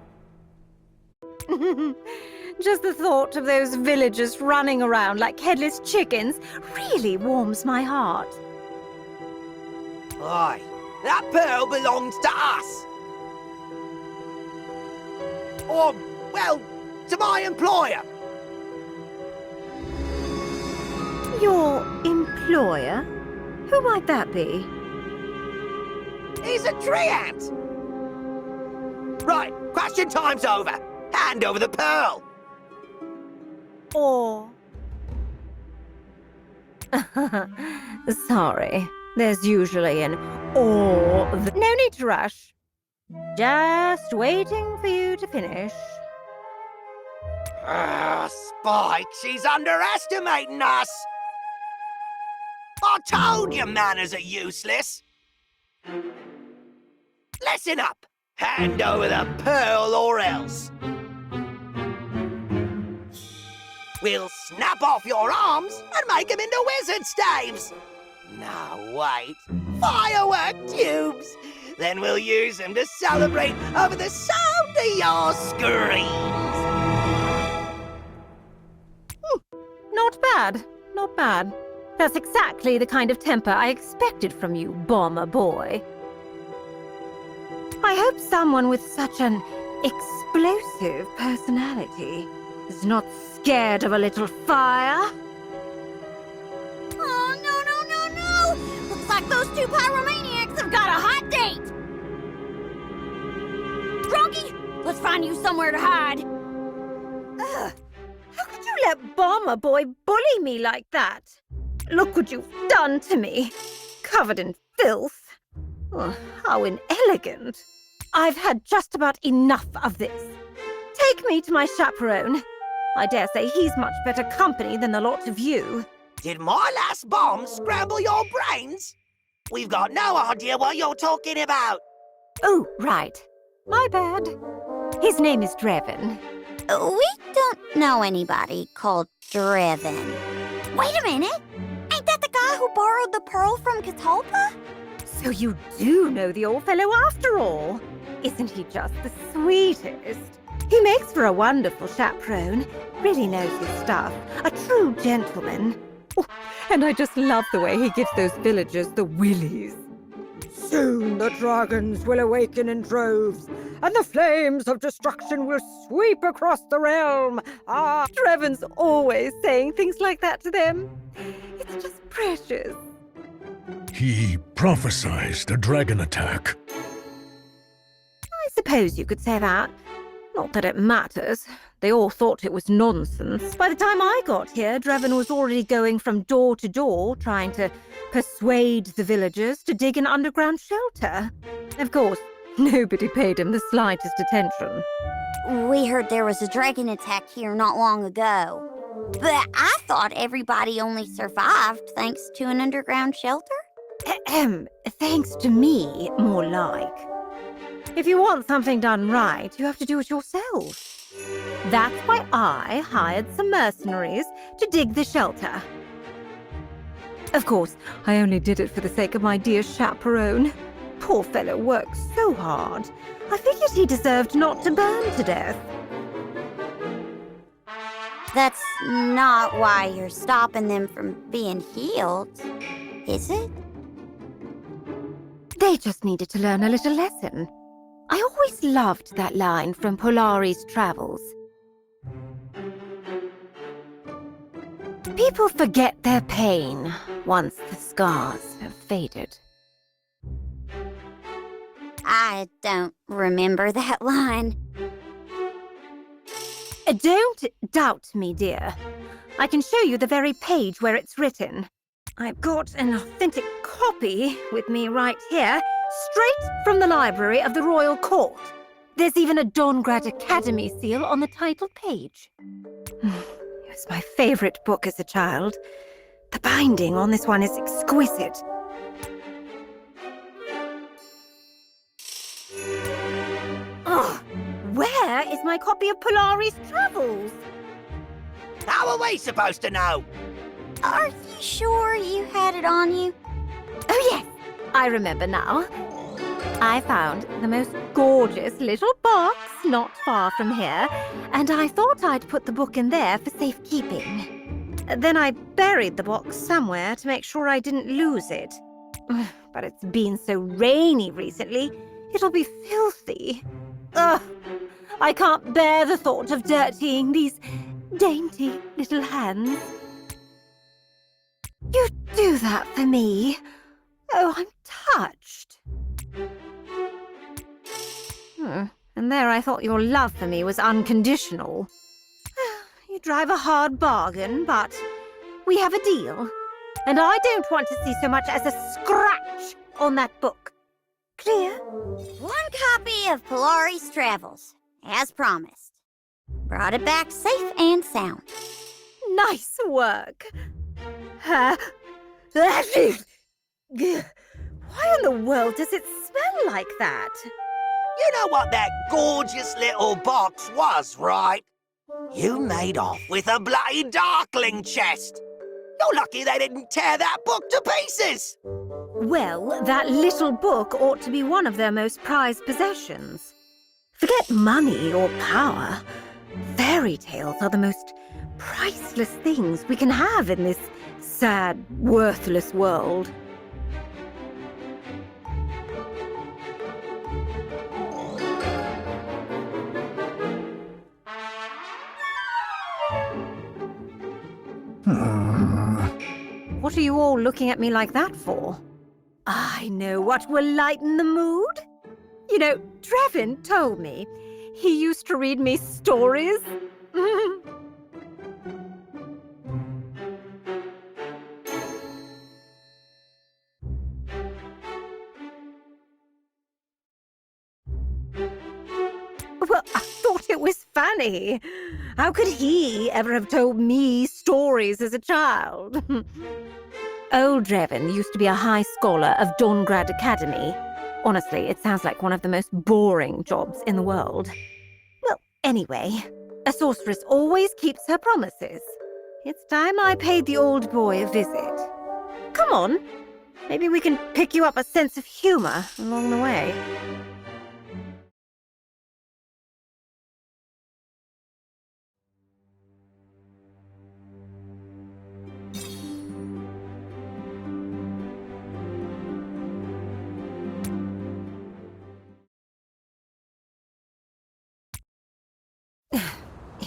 Just the thought of those villagers running around like headless chickens really warms my heart. Aye, that pearl belongs to us. Or, well, to my employer. Your employer? Who might that be? He's a tree ant. Right, question time's over. Hand over the pearl. Or... Sorry. There's usually an or. No need to rush. Just waiting for you to finish. Spike, she's underestimating us. I told you manners are useless. Listen up. Hand over the pearl or else. We'll snap off your arms and make them into wizard staves. No, wait. Firework tubes. Then we'll use them to celebrate over the sound of your screams. Not bad. Not bad. That's exactly the kind of temper I expected from you, bomber boy. I hope someone with such an explosive personality is not scared of a little fire. Oh, no. Looks like those two pyromaniacs have got a hot date. Drunky, let's find you somewhere to hide. Ugh. How could you let Bomber Boy bully me like that? Look what you've done to me. Covered in filth. Oh, how inelegant. I've had just about enough of this. Take me to my chaperone. I dare say he's much better company than the lot of you. Did my last bomb scramble your brains? We've got no idea what you're talking about. Oh, right. My bad. His name is Drevin. We don't know anybody called Driven. Wait a minute. Ain't that the guy who borrowed the pearl from Catalpa? So you do know the old fellow after all. Isn't he just the sweetest? He makes for a wonderful chaperone. Really knows his stuff. A true gentleman. Oh, and I just love the way he gives those villagers the willies. Soon the dragons will awaken in droves, and the flames of destruction will sweep across the realm. Ah, Treven's always saying things like that to them. It's just precious. He prophesied a dragon attack. I suppose you could say that. Not that it matters. They all thought it was nonsense. By the time I got here, Drevin was already going from door to door, trying to persuade the villagers to dig an underground shelter. Of course, nobody paid him the slightest attention. We heard there was a dragon attack here not long ago. But I thought everybody only survived thanks to an underground shelter? Thanks to me, more like. If you want something done right, you have to do it yourself. That's why I hired some mercenaries to dig the shelter. Of course, I only did it for the sake of my dear chaperone. Poor fellow worked so hard. I figured he deserved not to burn to death. That's not why you're stopping them from being healed, is it? They just needed to learn a little lesson. I always loved that line from Polari's Travels. People forget their pain once the scars have faded. I don't remember that line. Don't doubt me, dear. I can show you the very page where it's written. I've got an authentic copy with me right here, straight from the library of the Royal Court. There's even a Dongrad Academy seal on the title page. It was my favorite book as a child. The binding on this one is exquisite. Oh, where is my copy of Polari's Travels? How are we supposed to know? Are you sure you had it on you? Oh yes, I remember now. I found the most gorgeous little box not far from here, and I thought I'd put the book in there for safekeeping. Then I buried the box somewhere to make sure I didn't lose it. But it's been so rainy recently, it'll be filthy. Ugh! I can't bear the thought of dirtying these dainty little hands. You do that for me? Oh, I'm touched. And there I thought your love for me was unconditional. You drive a hard bargain, but we have a deal. And I don't want to see so much as a scratch on that book. Clear? One copy of Polari's Travels, as promised. Brought it back safe and sound. Nice work. Why in the world does it smell like that? You know what that gorgeous little box was, right? You made off with a bloody darkling chest. You're lucky they didn't tear that book to pieces. Well, that little book ought to be one of their most prized possessions. Forget money or power. Fairy tales are the most priceless things we can have in this sad, worthless world. What are you all looking at me like that for? I know what will lighten the mood. You know, Drevin told me he used to read me stories. Well, I thought it was funny. How could he ever have told me stories as a child? Old Drevin used to be a high scholar of Dawngrad Academy. Honestly, it sounds like one of the most boring jobs in the world. Well, anyway, a sorceress always keeps her promises. It's time I paid the old boy a visit. Come on, maybe we can pick you up a sense of humor along the way.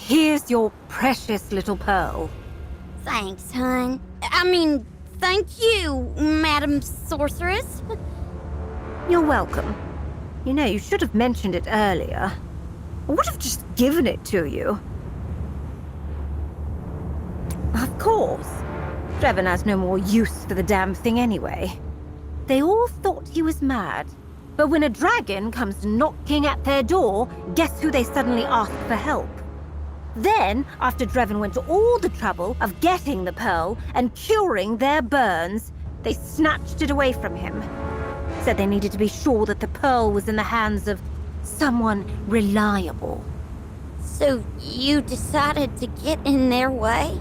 Here's your precious little pearl. Thanks, hun. Thank you, Madam Sorceress. You're welcome. You know, you should have mentioned it earlier. I would have just given it to you. Of course. Drevin has no more use for the damn thing anyway. They all thought he was mad. But when a dragon comes knocking at their door, guess who they suddenly ask for help? Then, after Drevin went to all the trouble of getting the pearl and curing their burns, they snatched it away from him. Said they needed to be sure that the pearl was in the hands of someone reliable. So you decided to get in their way?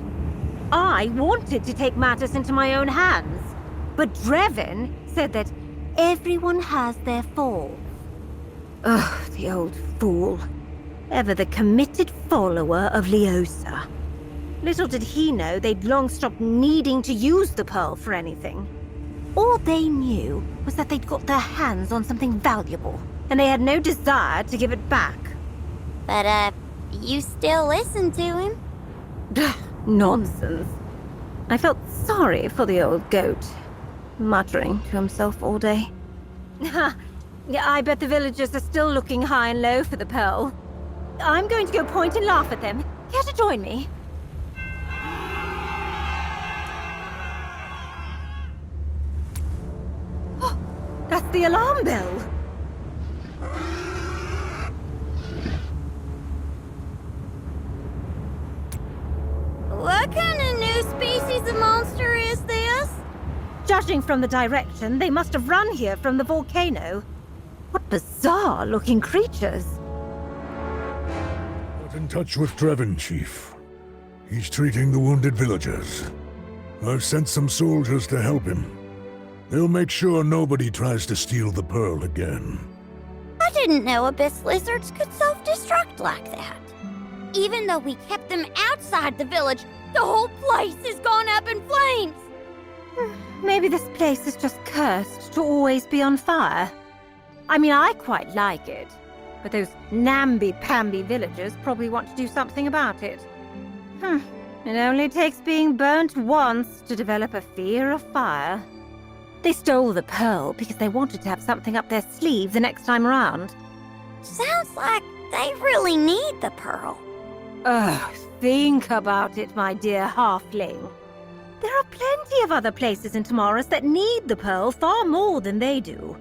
I wanted to take matters into my own hands, but Drevin said that everyone has their faults. Ugh, the old fool. Ever the committed follower of Leosa. Little did he know they'd long stopped needing to use the pearl for anything. All they knew was that they'd got their hands on something valuable, and they had no desire to give it back. But, you still listen to him? Nonsense. I felt sorry for the old goat, muttering to himself all day. I bet the villagers are still looking high and low for the pearl. I'm going to go point and laugh at them. Care to join me? Oh, that's the alarm bell. What kind of new species of monster is this? Judging from the direction, they must have run here from the volcano. What bizarre-looking creatures. Get in touch with Drevin, Chief. He's treating the wounded villagers. I've sent some soldiers to help him. They'll make sure nobody tries to steal the pearl again. I didn't know abyss lizards could self-destruct like that. Even though we kept them outside the village, the whole place has gone up in flames. Maybe this place is just cursed to always be on fire. I quite like it. but those namby-pamby villagers probably want to do something about it. It only takes being burnt once to develop a fear of fire. They stole the pearl because they wanted to have something up their sleeve the next time around. Sounds like they really need the pearl. Ugh, think about it, my dear halfling. There are plenty of other places in Tamaris that need the pearl far more than they do.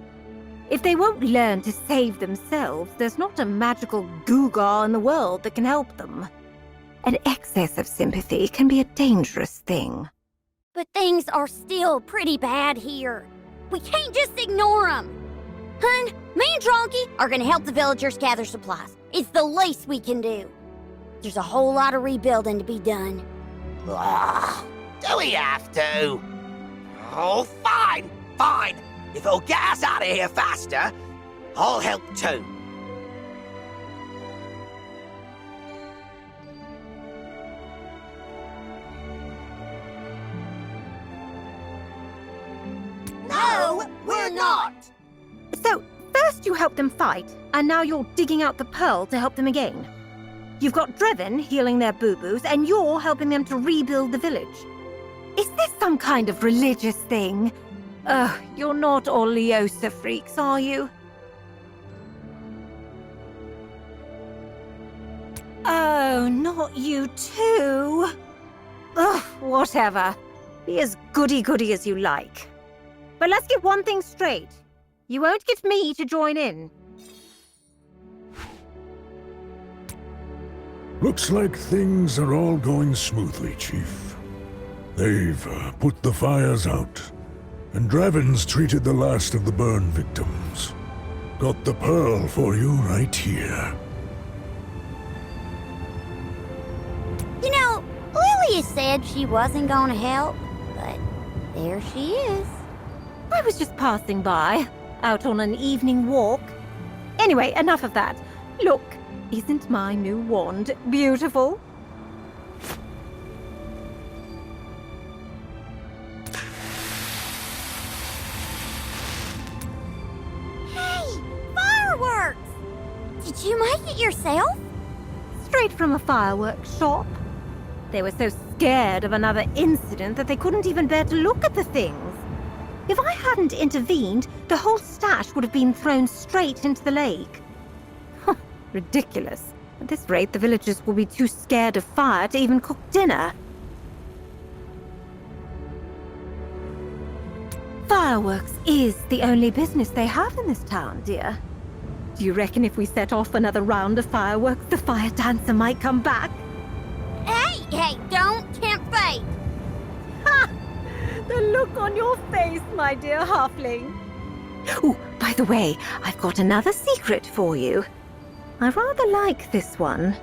If they won't learn to save themselves, there's not a magical Googar in the world that can help them. An excess of sympathy can be a dangerous thing. But things are still pretty bad here. We can't just ignore them. Hun, me and Dronky are gonna help the villagers gather supplies. It's the least we can do. There's a whole lot of rebuilding to be done. Ugh, do we have to? Oh, fine, fine. If it'll get us out of here faster, I'll help too. No, we're not. So, first you helped them fight, and now you're digging out the pearl to help them again. You've got Drevin healing their boo-boos, and you're helping them to rebuild the village. Is this some kind of religious thing? Ugh, you're not all Leosa freaks, are you? Oh, not you too. Ugh, whatever. Be as goody-goody as you like. But let's get one thing straight. You won't get me to join in. Looks like things are all going smoothly, Chief. They've put the fires out, and Draven's treated the last of the burn victims. Got the pearl for you right here. You know, Lilia said she wasn't gonna help, but there she is. I was just passing by, out on an evening walk. Anyway, enough of that. Look, isn't my new wand beautiful? Hey, fireworks! Did you make it yourself? Straight from a fireworks shop. They were so scared of another incident that they couldn't even bear to look at the things. If I hadn't intervened, the whole stash would have been thrown straight into the lake. Ridiculous. At this rate, the villagers will be too scared of fire to even cook dinner. Fireworks is the only business they have in this town, dear. Do you reckon if we set off another round of fireworks, the fire dancer might come back? Hey, don't tempt fate. Ha! The look on your face, my dear halfling. Oh, by the way, I've got another secret for you. I rather like this one.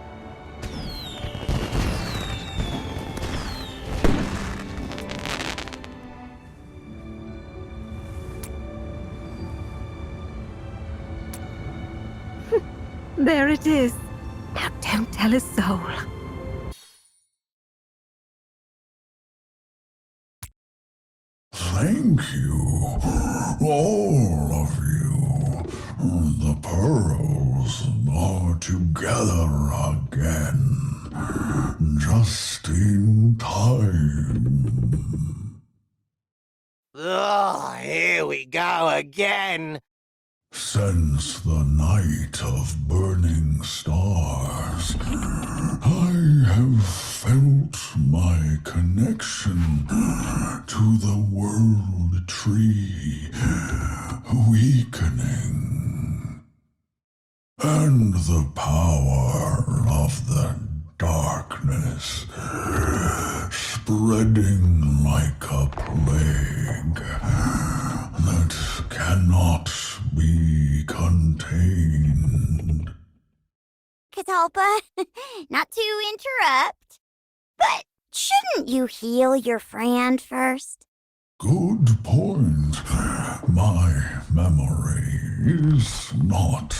There it is. Now don't tell a soul. Thank you, all of you. The pearls are together again, just in time. Oh, here we go again. Since the night of burning stars, I have felt my connection to the world tree weakening, and the power of the darkness spreading like a plague that cannot be contained. Catalpa, not to interrupt, but shouldn't you heal your friend first? Good point. My memory is not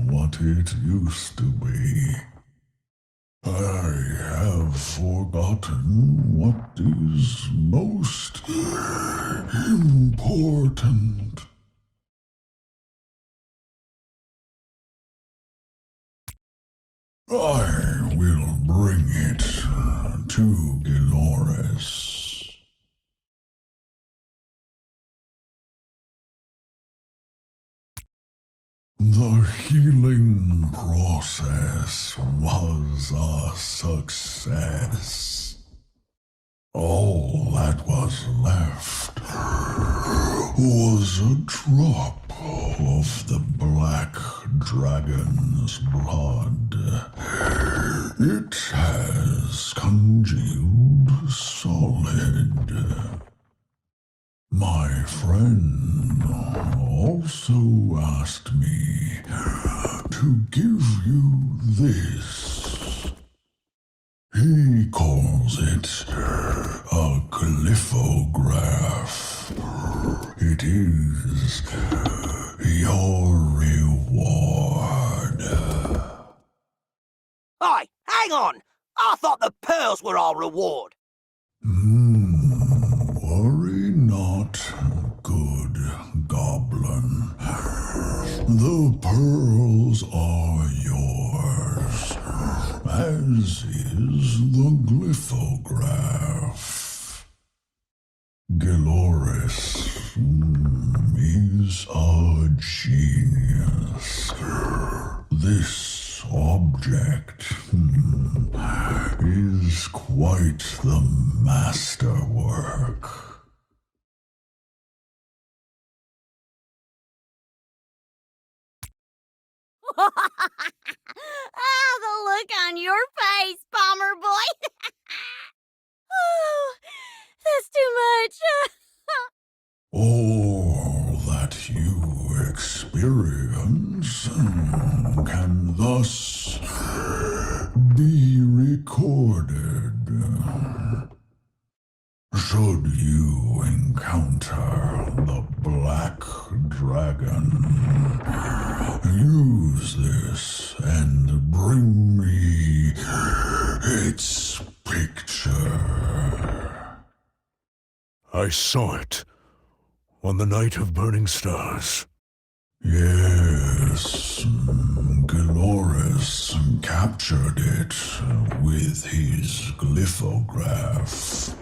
what it used to be. I have forgotten what is most important. I will bring it to Dolores. The healing process was a success. All that was left was a drop of the black dragon's blood. It has congealed solid. My friend also asked me to give you this. He calls it a glyphograph. It is your reward. Oi, hang on! I thought the pearls were our reward. Worry not, good goblin. The pearls are yours, as is the glyphograph. Dolores is a genius. This object is quite the masterwork. Oh, the look on your face, Bomber Boy. Oh, that's too much. All that you experience can thus be recorded. Should you encounter the Black Dragon, use this and bring me its picture. I saw it on the night of burning stars. Yes, Dolores captured it with his glyphograph.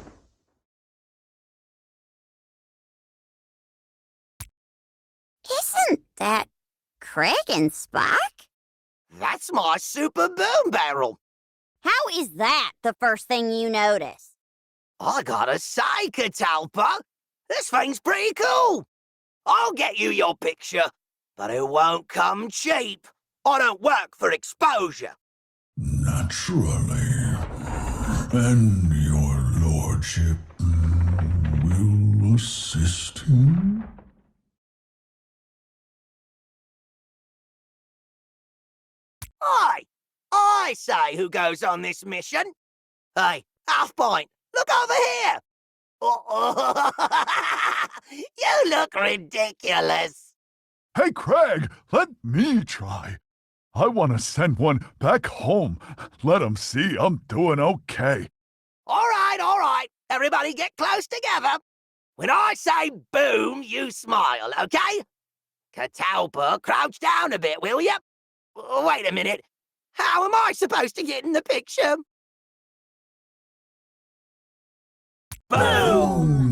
Isn't that Craig and Spike? That's my super boom barrel. How is that the first thing you notice? I gotta say, Catalpa, this thing's pretty cool. I'll get you your picture, but it won't come cheap. I don't work for exposure. Naturally. And your lordship will assist him? I say who goes on this mission. Hey, Half Pint, look over here. You look ridiculous. Hey, Craig, let me try. I want to send one back home. Let 'em see I'm doing okay. All right. Everybody get close together. When I say boom, you smile, okay? Catalpa, crouch down a bit, will you? Wait a minute. How am I supposed to get in the picture? Boom!